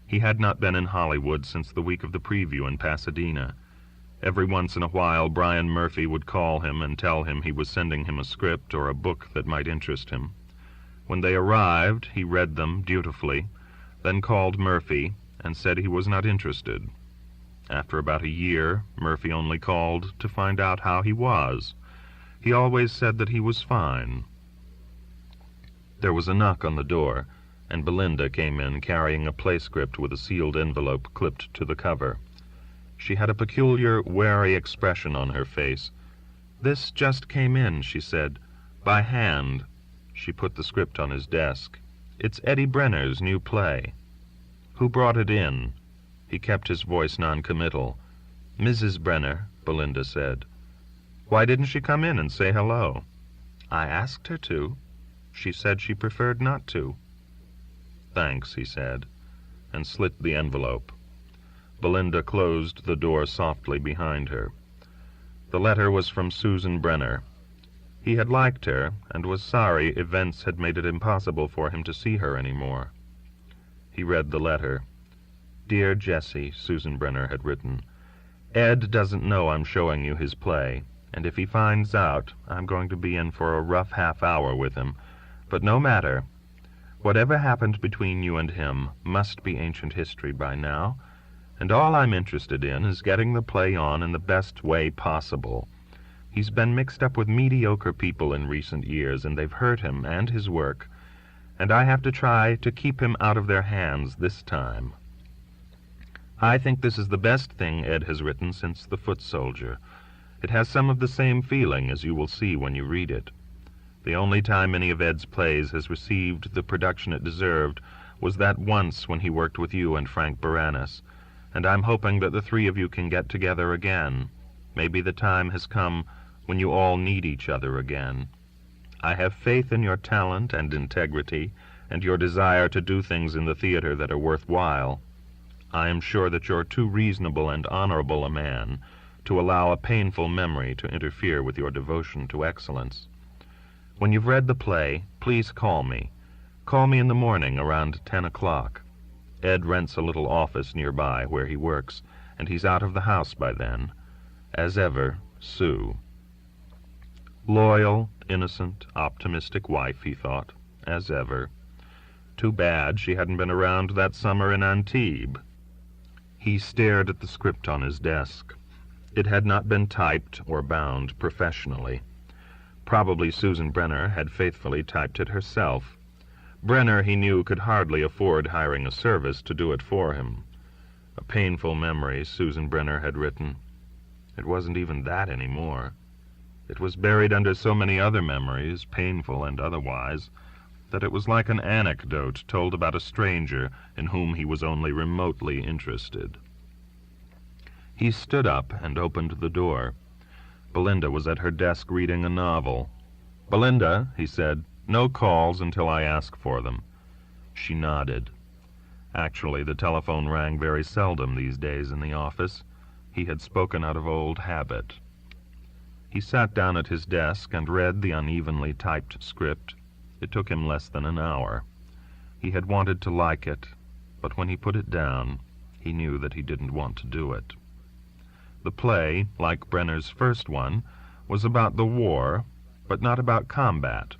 Speaker 1: He had not been in Hollywood since the week of the preview in Pasadena. Every once in a while Brian Murphy would call him and tell him he was sending him a script or a book that might interest him. When they arrived, he read them dutifully, then called Murphy and said he was not interested. After about a year, Murphy only called to find out how he was. He always said that he was fine. There was a knock on the door, and Belinda came in carrying a play script with a sealed envelope clipped to the cover. She had a peculiar, wary expression on her face. "This just came in," she said, "by hand." She put the script on his desk. "It's Eddie Brenner's new play." "Who brought it in?" He kept his voice non-committal. "Mrs. Brenner," Belinda said. "Why didn't she come in and say hello?" "I asked her to. She said she preferred not to." "Thanks," he said, and slit the envelope. Belinda closed the door softly behind her. The letter was from Susan Brenner. He had liked her, and was sorry events had made it impossible for him to see her any more. He read the letter. "Dear Jessie," Susan Brenner had written, "Ed doesn't know I'm showing you his play, and if he finds out, I'm going to be in for a rough half-hour with him. But no matter. Whatever happened between you and him must be ancient history by now, and all I'm interested in is getting the play on in the best way possible. He's been mixed up with mediocre people in recent years, and they've hurt him and his work, and I have to try to keep him out of their hands this time. I think this is the best thing Ed has written since The Foot Soldier. It has some of the same feeling, as you will see when you read it. The only time any of Ed's plays has received the production it deserved was that once when he worked with you and Frank Baranis, and I'm hoping that the 3 of you can get together again. Maybe the time has come when you all need each other again. I have faith in your talent and integrity and your desire to do things in the theater that are worthwhile. I am sure that you're too reasonable and honorable a man to allow a painful memory to interfere with your devotion to excellence. When you've read the play, please call me. Call me in the morning around 10 o'clock. Ed rents a little office nearby where he works, and he's out of the house by then. As ever, Sue. Loyal, innocent, optimistic wife, he thought, as ever. Too bad she hadn't been around that summer in Antibes. He stared at the script on his desk. It had not been typed or bound professionally. Probably Susan Brenner had faithfully typed it herself. Brenner, he knew, could hardly afford hiring a service to do it for him. A painful memory, Susan Brenner had written. It wasn't even that anymore. It was buried under so many other memories, painful and otherwise, that it was like an anecdote told about a stranger in whom he was only remotely interested. He stood up and opened the door. Belinda was at her desk reading a novel. "Belinda," he said, "no calls until I ask for them." She nodded. Actually, the telephone rang very seldom these days in the office. He had spoken out of old habit. He sat down at his desk and read the unevenly typed script. It took him less than an hour. He had wanted to like it, but when he put it down, he knew that he didn't want to do it. The play, like Brenner's first one, was about the war, but not about combat.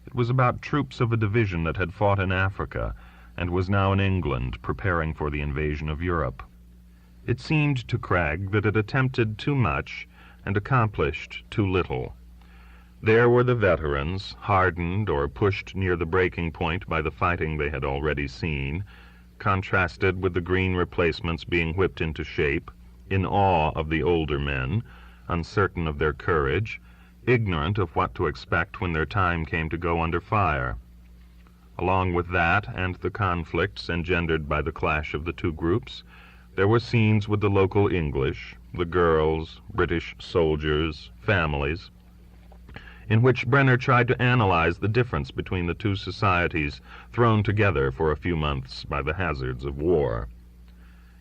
Speaker 1: It was about troops of a division that had fought in Africa and was now in England preparing for the invasion of Europe. It seemed to Craig that it attempted too much and accomplished too little. There were the veterans, hardened or pushed near the breaking point by the fighting they had already seen, contrasted with the green replacements being whipped into shape, in awe of the older men, uncertain of their courage, ignorant of what to expect when their time came to go under fire. Along with that and the conflicts engendered by the clash of the two groups, there were scenes with the local English, the girls, British soldiers, families, in which Brenner tried to analyze the difference between the two societies thrown together for a few months by the hazards of war.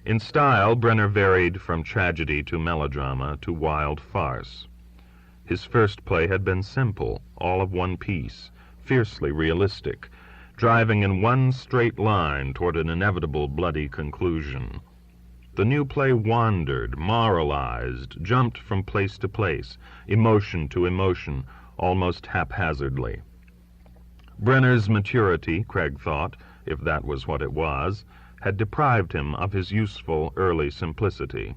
Speaker 1: In style, Brenner varied from tragedy to melodrama to wild farce. His first play had been simple, all of one piece, fiercely realistic, driving in one straight line toward an inevitable bloody conclusion. The new play wandered, moralized, jumped from place to place, emotion to emotion, almost haphazardly. Brenner's maturity, Craig thought, if that was what it was, had deprived him of his useful early simplicity.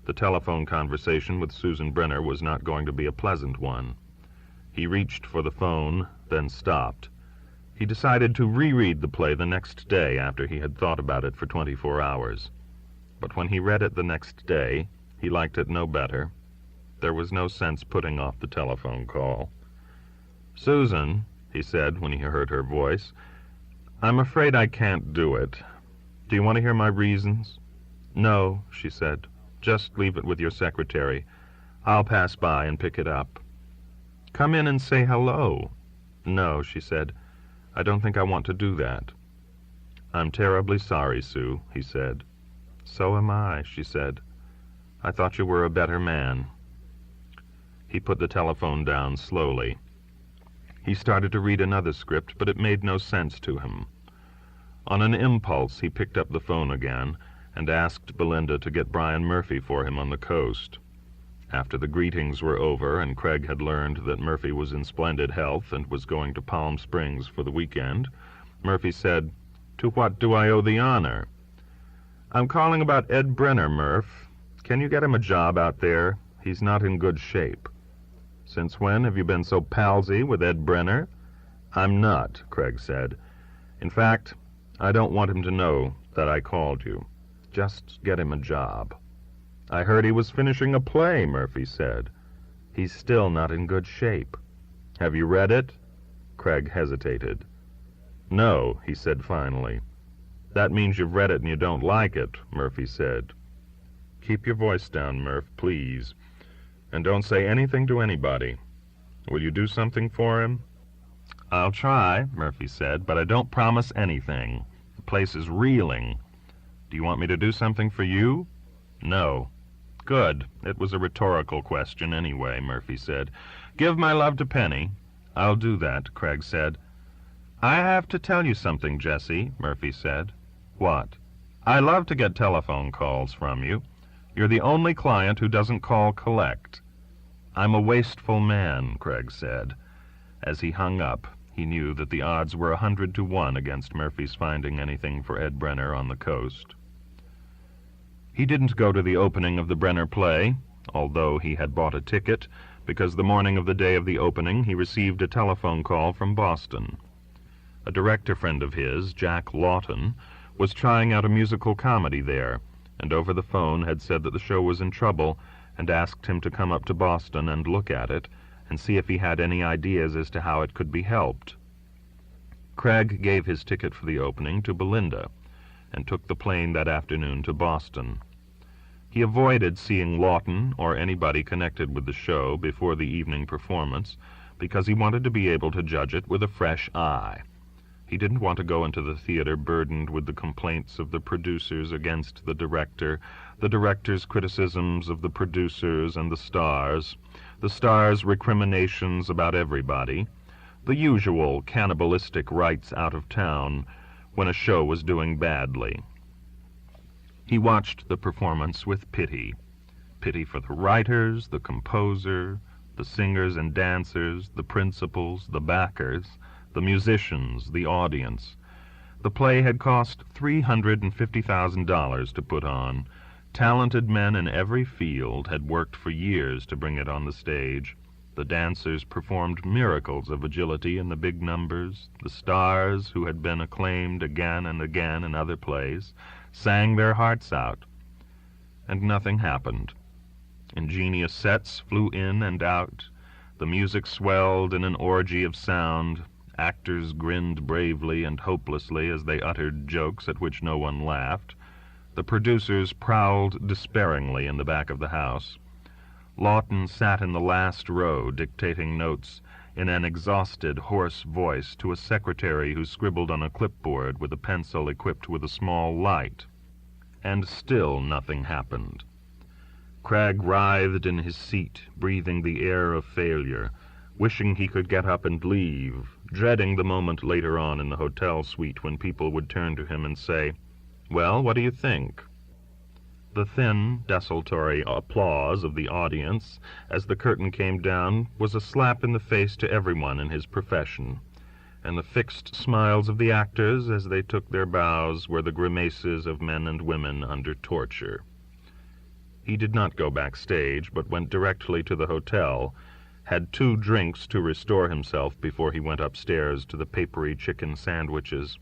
Speaker 1: The telephone conversation with Susan Brenner was not going to be a pleasant one. He reached for the phone, then stopped. He decided to reread the play the next day after he had thought about it for 24 hours. But when he read it the next day, he liked it no better. There was no sense putting off the telephone call. "Susan," he said when he heard her voice, "I'm afraid I can't do it. Do you want to hear my reasons?" "No," she said. "Just leave it with your secretary. I'll pass by and pick it up." "Come in and say hello." "No," she said. "I don't think I want to do that." "I'm terribly sorry, Sue," he said. "So am I," she said. "I thought you were a better man." He put the telephone down slowly. He started to read another script, but it made no sense to him. On an impulse, he picked up the phone again and asked Belinda to get Brian Murphy for him on the coast. After the greetings were over and Craig had learned that Murphy was in splendid health and was going to Palm Springs for the weekend, Murphy said, "To what do I owe the honor?" "I'm calling about Ed Brenner, Murph. Can you get him a job out there? He's not in good shape." "Since when have you been so palsy with Ed Brenner?" "I'm not," Craig said. "In fact, I don't want him to know that I called you. Just get him a job." "I heard he was finishing a play," Murphy said. "He's still not in good shape." "Have you read it?" Craig hesitated. "No," he said finally. "That means you've read it and you don't like it," Murphy said. "Keep your voice down, Murph, please. And don't say anything to anybody. Will you do something for him?" "I'll try," Murphy said, "but I don't promise anything. The place is reeling." Do you want me to do something for you? No. Good. It was a rhetorical question anyway, Murphy said. Give my love to Penny. I'll do that, Craig said. I have to tell you something, Jessie, Murphy said. What? I love to get telephone calls from you. You're the only client who doesn't call collect. I'm a wasteful man, Craig said. As he hung up, he knew that the odds were 100 to 1 against Murphy's finding anything for Ed Brenner on the coast. He didn't go to the opening of the Brenner play, although he had bought a ticket, because the morning of the day of the opening he received a telephone call from Boston. A director friend of his, Jack Lawton, was trying out a musical comedy there, and over the phone had said that the show was in trouble and asked him to come up to Boston and look at it and see if he had any ideas as to how it could be helped. Craig gave his ticket for the opening to Belinda and took the plane that afternoon to Boston. He avoided seeing Lawton or anybody connected with the show before the evening performance because he wanted to be able to judge it with a fresh eye. He didn't want to go into the theater burdened with the complaints of the producers against the director's criticisms of the producers and the stars' recriminations about everybody, the usual cannibalistic rights out of town when a show was doing badly. He watched the performance with pity for the writers, the composer, the singers and dancers, the principals, the backers, the musicians, the audience. The play had cost $350,000 to put on. Talented men in every field had worked for years to bring it on the stage. The dancers performed miracles of agility in the big numbers. The stars, who had been acclaimed again and again in other plays, sang their hearts out. And nothing happened. Ingenious sets flew in and out. The music swelled in an orgy of sound. Actors grinned bravely and hopelessly as they uttered jokes at which no one laughed. The producers prowled despairingly in the back of the house. Lawton sat in the last row, dictating notes in an exhausted, hoarse voice to a secretary who scribbled on a clipboard with a pencil equipped with a small light. And still nothing happened. Craig writhed in his seat, breathing the air of failure, wishing he could get up and leave, dreading the moment later on in the hotel suite when people would turn to him and say, "Well, what do you think?" The thin, desultory applause of the audience as the curtain came down was a slap in the face to everyone in his profession, and the fixed smiles of the actors as they took their bows were the grimaces of men and women under torture. He did not go backstage, but went directly to the hotel, had 2 drinks to restore himself before he went upstairs to the papery chicken sandwiches,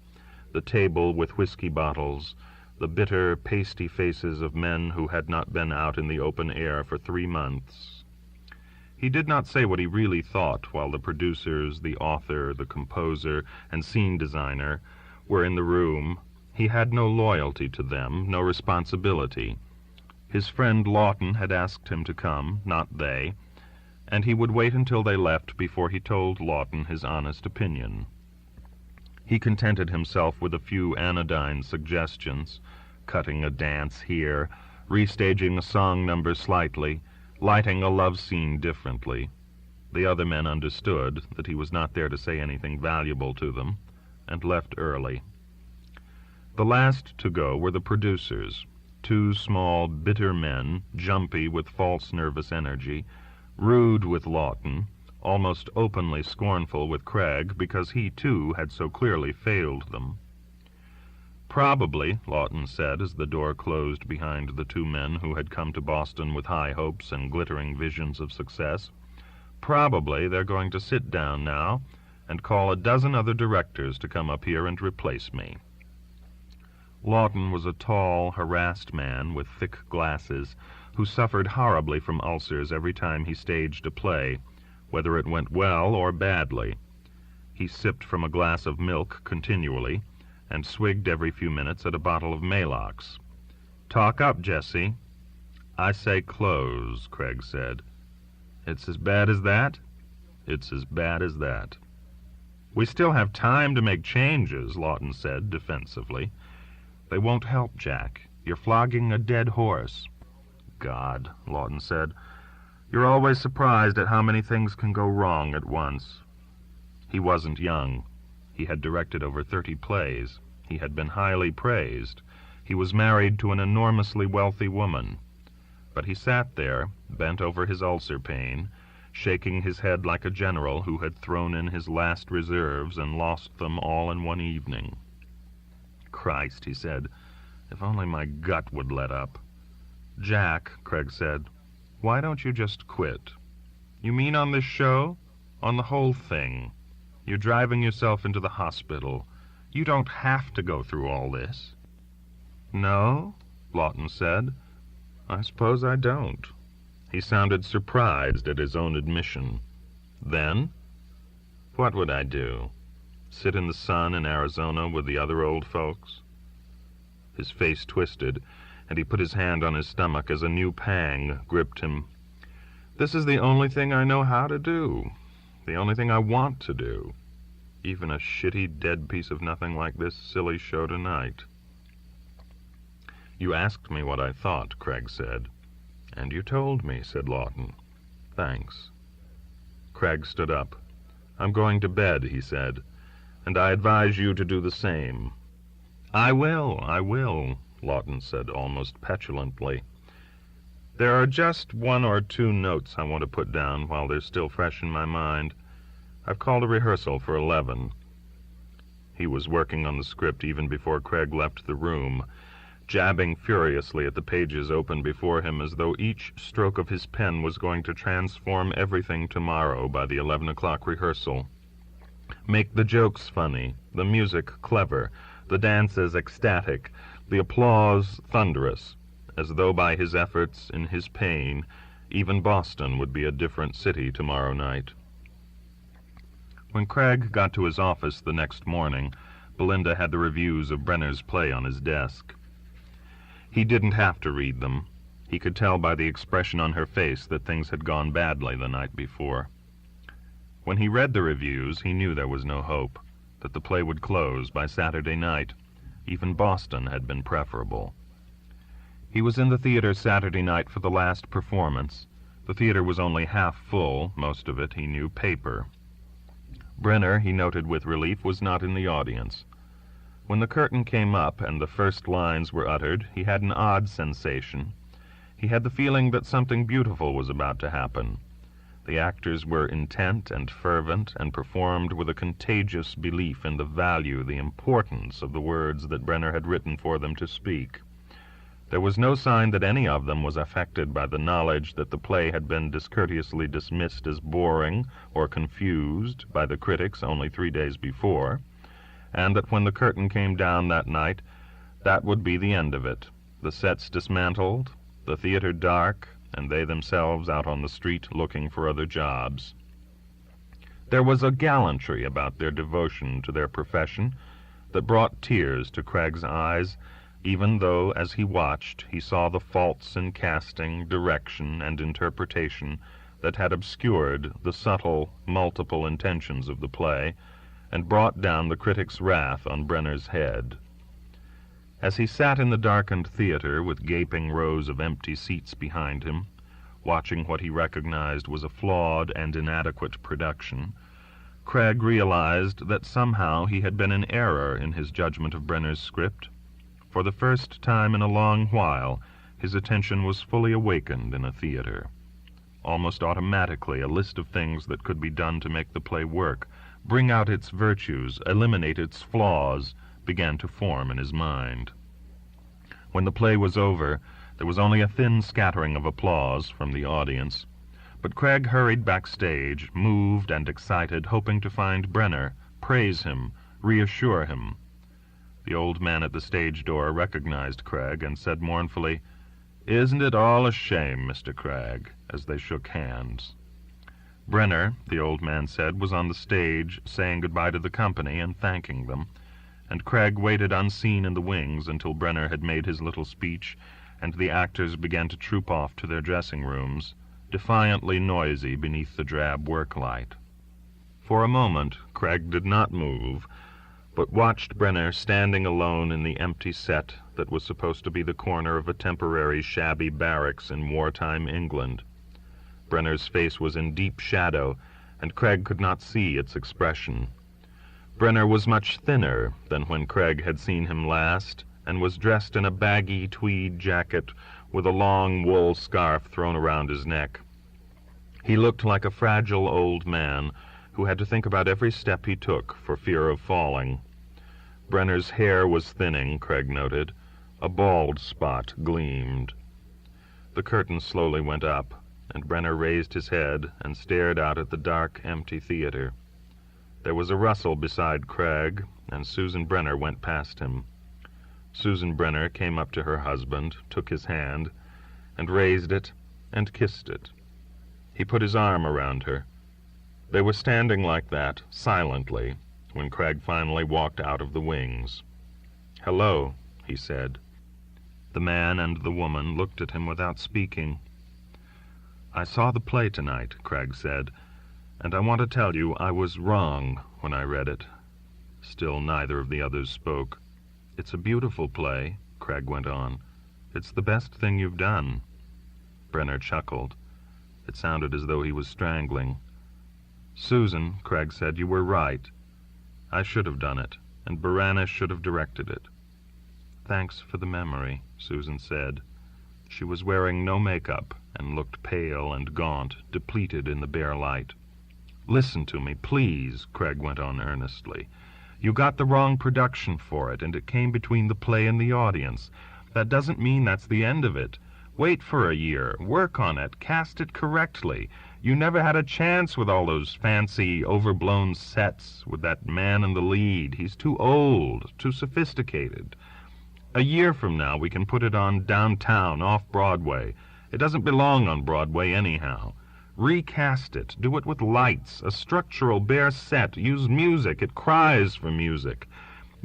Speaker 1: the table with whiskey bottles, the bitter, pasty faces of men who had not been out in the open air for 3 months. He did not say what he really thought while the producers, the author, the composer, and scene designer were in the room. He had no loyalty to them, no responsibility. His friend Lawton had asked him to come, not they, and he would wait until they left before he told Lawton his honest opinion. He contented himself with a few anodyne suggestions, cutting a dance here, restaging a song number slightly, lighting a love scene differently. The other men understood that he was not there to say anything valuable to them, and left early. The last to go were the producers, 2 small, bitter men, jumpy with false nervous energy, rude with Lawton, almost openly scornful with Craig because he, too, had so clearly failed them. "Probably," Lawton said as the door closed behind the 2 men who had come to Boston with high hopes and glittering visions of success, "probably they're going to sit down now and call a dozen other directors to come up here and replace me." Lawton was a tall, harassed man with thick glasses who suffered horribly from ulcers every time he staged a play, whether it went well or badly. He sipped from a glass of milk continually and swigged every few minutes at a bottle of Maalox. "Talk up, Jessie." "I say close," Craig said. "It's as bad as that?" "It's as bad as that." "We still have time to make changes," Lawton said defensively. They won't help, Jack. You're flogging a dead horse. God, Lawton said. You're always surprised at how many things can go wrong at once. He wasn't young. He had directed over 30 plays. He had been highly praised. He was married to an enormously wealthy woman. But he sat there, bent over his ulcer pain, shaking his head like a general who had thrown in his last reserves and lost them all in one evening. Christ, he said, if only my gut would let up. Jack, Craig said, why don't you just quit? You mean on this show? On the whole thing? You're driving yourself into the hospital. You don't have to go through all this. No, Lawton said. I suppose I don't. He sounded surprised at his own admission. Then? What would I do? Sit in the sun in Arizona with the other old folks? His face twisted, and he put his hand on his stomach as a new pang gripped him. This is the only thing I know how to do. The only thing I want to do. Even a shitty, dead piece of nothing like this silly show tonight. You asked me what I thought, Craig said. And you told me, said Lawton. Thanks. Craig stood up. I'm going to bed, he said, and I advise you to do the same. I will, Lawton said almost petulantly. There are just 1 or 2 notes I want to put down while they're still fresh in my mind. I've called a rehearsal for 11. He was working on the script even before Craig left the room, jabbing furiously at the pages open before him as though each stroke of his pen was going to transform everything tomorrow by the 11 o'clock rehearsal. Make the jokes funny, the music clever, the dances ecstatic, the applause thunderous, as though by his efforts in his pain, even Boston would be a different city tomorrow night. When Craig got to his office the next morning, Belinda had the reviews of Brenner's play on his desk. He didn't have to read them. He could tell by the expression on her face that things had gone badly the night before. When he read the reviews, he knew there was no hope, that the play would close by Saturday night. Even Boston had been preferable. He was in the theater Saturday night for the last performance. The theater was only half full, most of it, he knew, paper. Brenner, he noted with relief, was not in the audience. When the curtain came up and the first lines were uttered, he had an odd sensation. He had the feeling that something beautiful was about to happen. The actors were intent and fervent and performed with a contagious belief in the value, the importance of the words that Brenner had written for them to speak. There was no sign that any of them was affected by the knowledge that the play had been discourteously dismissed as boring or confused by the critics only 3 days before, and that when the curtain came down that night, that would be the end of it. The sets dismantled, the theater dark, and they themselves out on the street looking for other jobs. There was a gallantry about their devotion to their profession that brought tears to Craig's eyes, even though, as he watched, he saw the faults in casting, direction, and interpretation that had obscured the subtle, multiple intentions of the play and brought down the critic's wrath on Brenner's head. As he sat in the darkened theater with gaping rows of empty seats behind him, watching what he recognized was a flawed and inadequate production, Craig realized that somehow he had been in error in his judgment of Brenner's script. For the first time in a long while, his attention was fully awakened in a theater. Almost automatically, a list of things that could be done to make the play work, bring out its virtues, eliminate its flaws, began to form in his mind. When the play was over, there was only a thin scattering of applause from the audience, but Craig hurried backstage, moved and excited, hoping to find Brenner, praise him, reassure him. The old man at the stage door recognized Craig and said mournfully, "Isn't it all a shame, Mr. Craig?" as they shook hands. Brenner, the old man said, was on the stage saying goodbye to the company and thanking them, and Craig waited unseen in the wings until Brenner had made his little speech and the actors began to troop off to their dressing rooms, defiantly noisy beneath the drab work light. For a moment Craig did not move, but watched Brenner standing alone in the empty set that was supposed to be the corner of a temporary shabby barracks in wartime England. Brenner's face was in deep shadow, and Craig could not see its expression. Brenner was much thinner than when Craig had seen him last, and was dressed in a baggy tweed jacket with a long wool scarf thrown around his neck. He looked like a fragile old man who had to think about every step he took for fear of falling. Brenner's hair was thinning, Craig noted. A bald spot gleamed. The curtain slowly went up, and Brenner raised his head and stared out at the dark, empty theater. There was a rustle beside Craig, and Susan Brenner went past him. Susan Brenner came up to her husband, took his hand, and raised it and kissed it. He put his arm around her. They were standing like that, silently, when Craig finally walked out of the wings. "Hello," he said. The man and the woman looked at him without speaking. "I saw the play tonight," Craig said, "and I want to tell you I was wrong when I read it." Still neither of the others spoke. "It's a beautiful play," Craig went on. "It's the best thing you've done." Brenner chuckled. It sounded as though he was strangling. "Susan," Craig said, "you were right. I should have done it, and Byzantium should have directed it." "Thanks for the memory," Susan said. She was wearing no makeup and looked pale and gaunt, depleted in the bare light. "Listen to me, please," Craig went on earnestly. "You got the wrong production for it, and it came between the play and the audience. That doesn't mean that's the end of it. Wait for a year, work on it, cast it correctly. You never had a chance with all those fancy, overblown sets, with that man in the lead. He's too old, too sophisticated. A year from now we can put it on downtown, off-Broadway. It doesn't belong on Broadway anyhow. Recast it, do it with lights, a structural bare set, use music, it cries for music.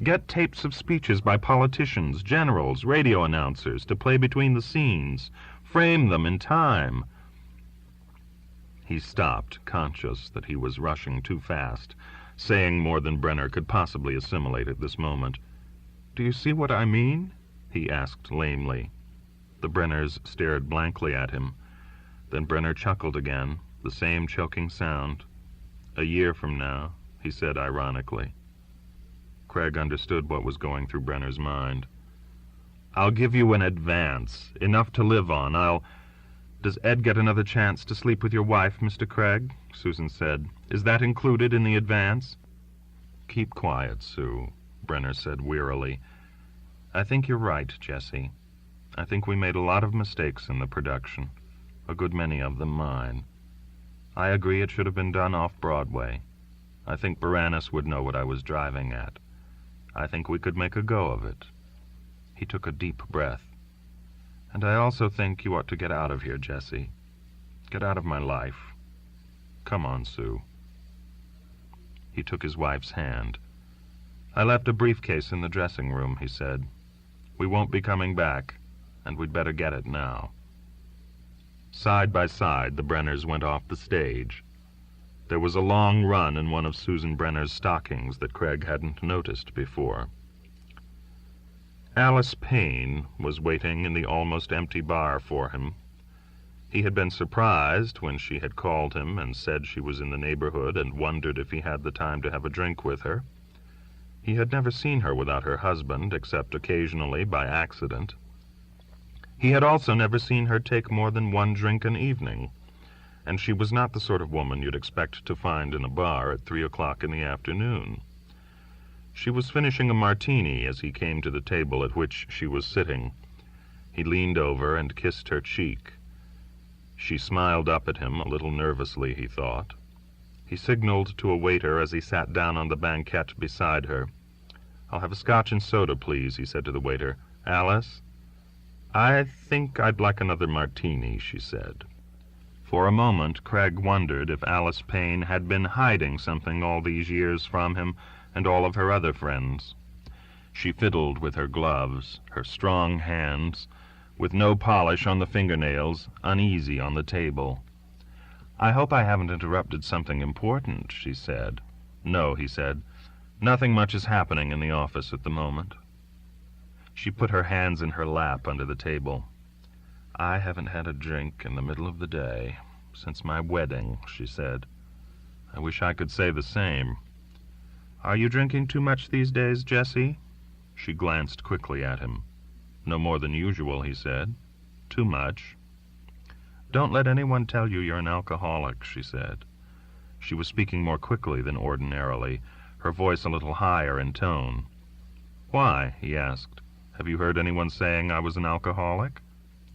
Speaker 1: Get tapes of speeches by politicians, generals, radio announcers to play between the scenes. Frame them in time." He stopped, conscious that he was rushing too fast, saying more than Brenner could possibly assimilate at this moment. "Do you see what I mean?" he asked lamely. The Brenners stared blankly at him. Then Brenner chuckled again, the same choking sound. "A year from now," he said ironically. Craig understood what was going through Brenner's mind. "I'll give you an advance, enough to live on. Does Ed get another chance to sleep with your wife, Mr. Craig?" Susan said. "Is that included in the advance?" "Keep quiet, Sue," Brenner said wearily. "I think you're right, Jessie. I think we made a lot of mistakes in the production, a good many of them mine. I agree it should have been done off-Broadway. I think Byzantium would know what I was driving at. I think we could make a go of it." He took a deep breath. "And I also think you ought to get out of here, Jessie. Get out of my life. Come on, Sue." He took his wife's hand. "I left a briefcase in the dressing room," he said. "We won't be coming back, and we'd better get it now." Side by side, the Brenners went off the stage. There was a long run in one of Susan Brenner's stockings that Craig hadn't noticed before. Alice Payne was waiting in the almost empty bar for him. He had been surprised when she had called him and said she was in the neighborhood and wondered if he had the time to have a drink with her. He had never seen her without her husband, except occasionally by accident. He had also never seen her take more than one drink an evening, and she was not the sort of woman you'd expect to find in a bar at 3 o'clock in the afternoon. She was finishing a martini as he came to the table at which she was sitting. He leaned over and kissed her cheek. She smiled up at him, a little nervously, he thought. He signaled to a waiter as he sat down on the banquette beside her. "I'll have a scotch and soda, please," he said to the waiter. "Alice?" "I think I'd like another martini," she said. For a moment, Craig wondered if Alice Payne had been hiding something all these years from him and all of her other friends. She fiddled with her gloves, her strong hands, with no polish on the fingernails, uneasy on the table. "I hope I haven't interrupted something important," she said. "No," he said. Nothing much is happening in the office at the moment. She put her hands in her lap under the table. I haven't had a drink in the middle of the day since my wedding, she said. I wish I could say the same. Are you drinking too much these days, Jessie? She glanced quickly at him. No more than usual, he said. Too much. Don't let anyone tell you you're an alcoholic, she said. She was speaking more quickly than ordinarily, her voice a little higher in tone. Why? He asked. Have you heard anyone saying I was an alcoholic?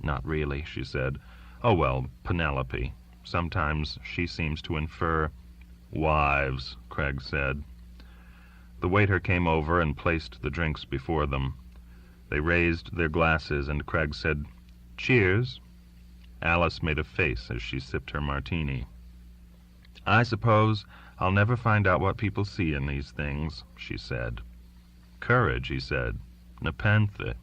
Speaker 1: Not really, she said. Oh, well, Penelope. Sometimes she seems to infer. Wives, Craig said. The waiter came over and placed the drinks before them. They raised their glasses, and Craig said, Cheers. Alice made a face as she sipped her martini. I suppose I'll never find out what people see in these things, she said. Courage, he said. Nepenthe.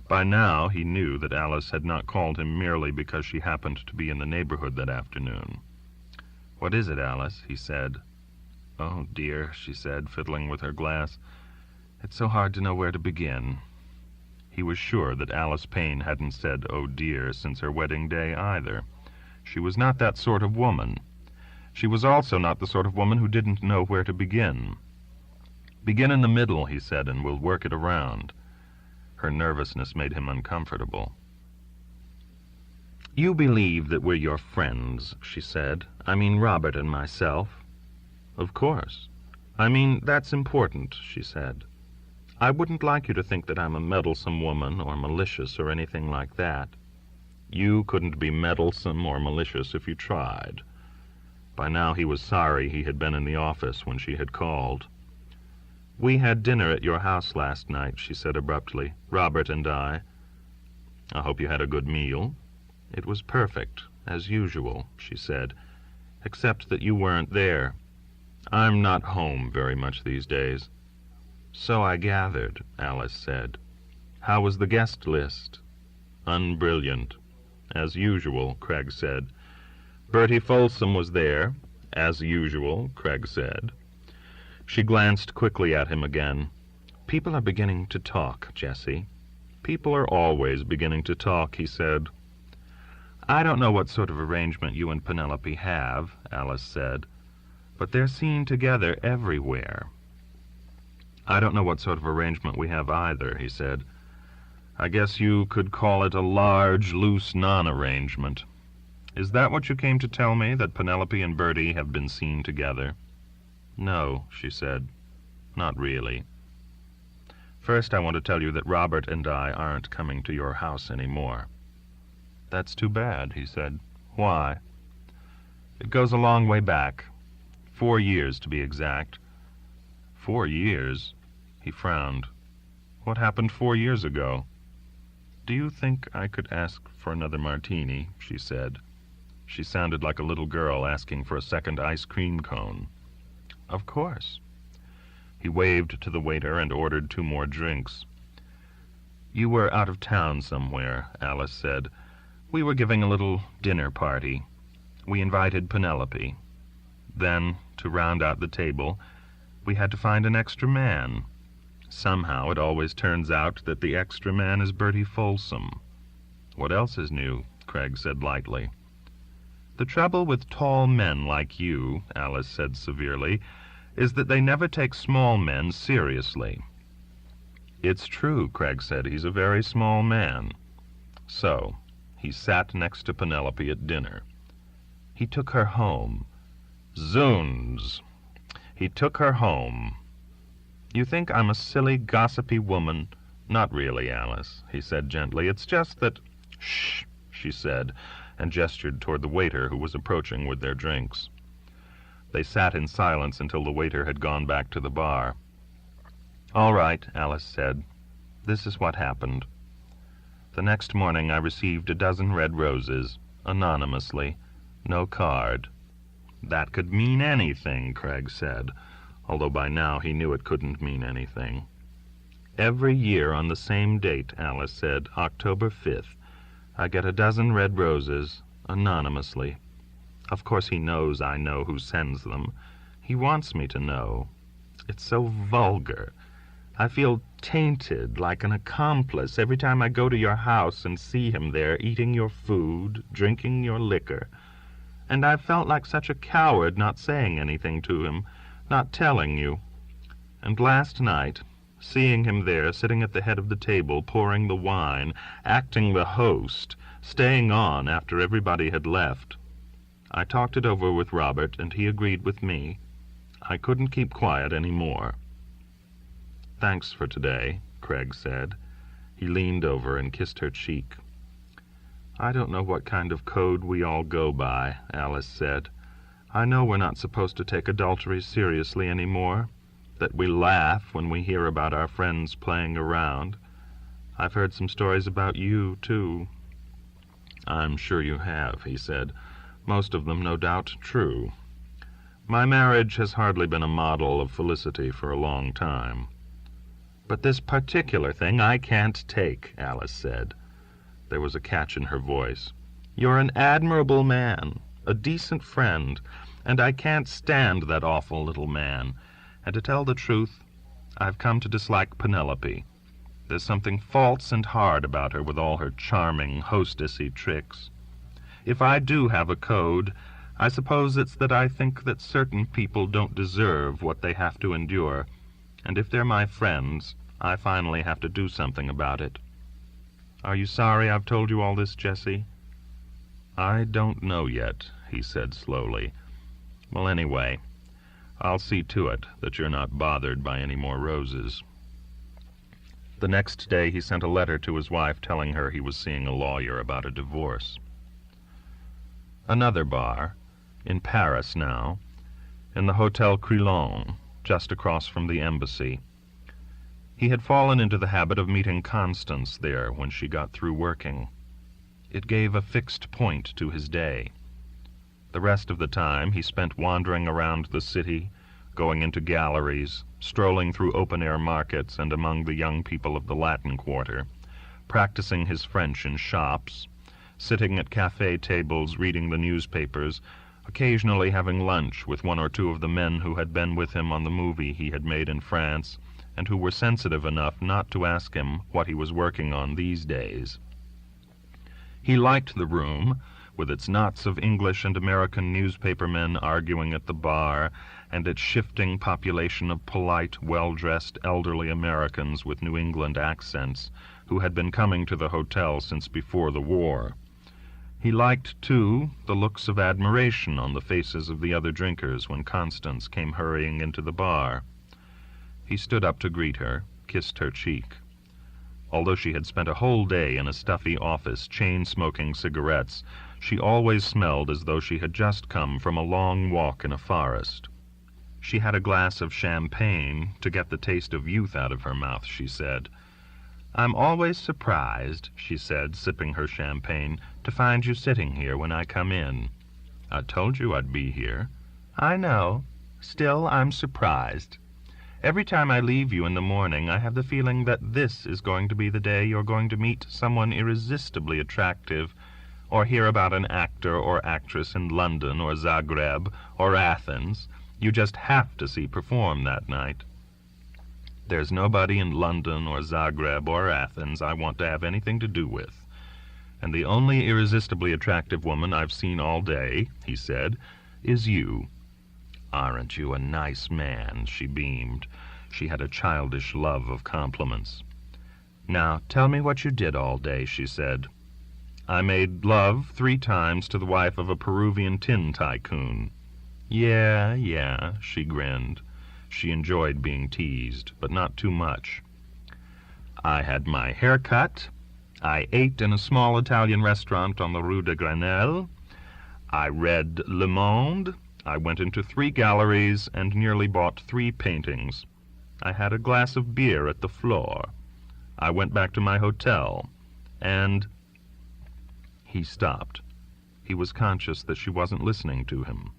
Speaker 1: By now he knew that Alice had not called him merely because she happened to be in the neighborhood that afternoon. What is it, Alice? He said. Oh, dear, she said, fiddling with her glass. It's so hard to know where to begin. He was sure that Alice Payne hadn't said, oh, dear, since her wedding day either. She was not that sort of woman. She was also not the sort of woman who didn't know where to begin. Begin in the middle, he said, and we'll work it around. Her nervousness made him uncomfortable. You believe that we're your friends, she said. I mean Robert and myself. Of course. I mean, that's important, she said. I wouldn't like you to think that I'm a meddlesome woman or malicious or anything like that. You couldn't be meddlesome or malicious if you tried. By now he was sorry he had been in the office when she had called. We had dinner at your house last night, she said abruptly, Robert and I. I hope you had a good meal. It was perfect, as usual, she said, except that you weren't there. I'm not home very much these days. So I gathered, Alice said. How was the guest list? Unbrilliant. As usual, Craig said. Bertie Folsom was there, as usual, Craig said. She glanced quickly at him again. People are beginning to talk, Jessie. People are always beginning to talk, he said. I don't know what sort of arrangement you and Penelope have, Alice said, but they're seen together everywhere. I don't know what sort of arrangement we have either, he said. I guess you could call it a large, loose non-arrangement. Is that what you came to tell me, that Penelope and Bertie have been seen together? No, she said. Not really. First, I want to tell you that Robert and I aren't coming to your house anymore. That's too bad, he said. Why? It goes a long way back. 4 years, to be exact. 4 years? He frowned. What happened 4 years ago? Do you think I could ask for another martini? She said. She sounded like a little girl asking for a second ice cream cone. Of course. He waved to the waiter and ordered 2 more drinks. You were out of town somewhere, Alice said. We were giving a little dinner party. We invited Penelope. Then, to round out the table, we had to find an extra man. Somehow it always turns out that the extra man is Bertie Folsom. What else is new? Craig said lightly. The trouble with tall men like you, Alice said severely, is that they never take small men seriously. It's true, Craig said. He's a very small man. So, he sat next to Penelope at dinner. He took her home. Zoons! He took her home. You think I'm a silly, gossipy woman? Not really, Alice, he said gently. It's just that... Shh, she said, and gestured toward the waiter who was approaching with their drinks. They sat in silence until the waiter had gone back to the bar. All right, Alice said. This is what happened. The next morning I received a dozen red roses, anonymously, no card. That could mean anything, Craig said, although by now he knew it couldn't mean anything. Every year on the same date, Alice said, October 5th, I get a dozen red roses, anonymously. Of course he knows I know who sends them. He wants me to know. It's so vulgar. I feel tainted, like an accomplice, every time I go to your house and see him there, eating your food, drinking your liquor. And I've felt like such a coward not saying anything to him, not telling you. And last night, seeing him there, sitting at the head of the table, pouring the wine, acting the host, staying on after everybody had left, I talked it over with Robert, and he agreed with me. I couldn't keep quiet any more. "Thanks for today," Craig said. He leaned over and kissed her cheek. "I don't know what kind of code we all go by," Alice said. "I know we're not supposed to take adultery seriously anymore, that we laugh when we hear about our friends playing around. I've heard some stories about you, too." "I'm sure you have," he said. "Most of them, no doubt, true. My marriage has hardly been a model of felicity for a long time." "But this particular thing I can't take," Alice said. There was a catch in her voice. "You're an admirable man, a decent friend, and I can't stand that awful little man. And to tell the truth, I've come to dislike Penelope. There's something false and hard about her with all her charming, hostessy tricks. If I do have a code, I suppose it's that I think that certain people don't deserve what they have to endure, and if they're my friends, I finally have to do something about it. Are you sorry I've told you all this, Jessie?" "I don't know yet," he said slowly. "Well, anyway, I'll see to it that you're not bothered by any more roses." The next day he sent a letter to his wife telling her he was seeing a lawyer about a divorce. Another bar, in Paris now, in the Hotel Crillon, just across from the embassy. He had fallen into the habit of meeting Constance there when she got through working. It gave a fixed point to his day. The rest of the time he spent wandering around the city, going into galleries, strolling through open-air markets and among the young people of the Latin Quarter, practicing his French in shops, sitting at café tables reading the newspapers, occasionally having lunch with one or two of the men who had been with him on the movie he had made in France, and who were sensitive enough not to ask him what he was working on these days. He liked the room, with its knots of English and American newspapermen arguing at the bar, and its shifting population of polite, well-dressed elderly Americans with New England accents, who had been coming to the hotel since before the war. He liked, too, the looks of admiration on the faces of the other drinkers when Constance came hurrying into the bar. He stood up to greet her, kissed her cheek. Although she had spent a whole day in a stuffy office chain-smoking cigarettes, she always smelled as though she had just come from a long walk in a forest. She had a glass of champagne to get the taste of youth out of her mouth, she said. "I'm always surprised," she said, sipping her champagne, "to find you sitting here when I come in." "I told you I'd be here." "I know. Still, I'm surprised. Every time I leave you in the morning, I have the feeling that this is going to be the day you're going to meet someone irresistibly attractive, or hear about an actor or actress in London or Zagreb or Athens you just have to see perform that night. There's nobody in London or Zagreb or Athens I want to have anything to do with. And the only irresistibly attractive woman I've seen all day," he said, "is you." "Aren't you a nice man?" she beamed. She had a childish love of compliments. "Now, tell me what you did all day," she said. "I made love 3 times to the wife of a Peruvian tin tycoon." Yeah, she grinned. She enjoyed being teased, but not too much. "I had my hair cut. I ate in a small Italian restaurant on the Rue de Grenelle. I read Le Monde. I went into 3 galleries and nearly bought 3 paintings. I had a glass of beer at the Floor. I went back to my hotel, and—" He stopped. He was conscious that she wasn't listening to him.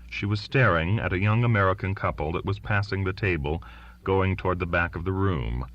Speaker 1: She was staring at a young American couple that was passing the table, going toward the back of the room.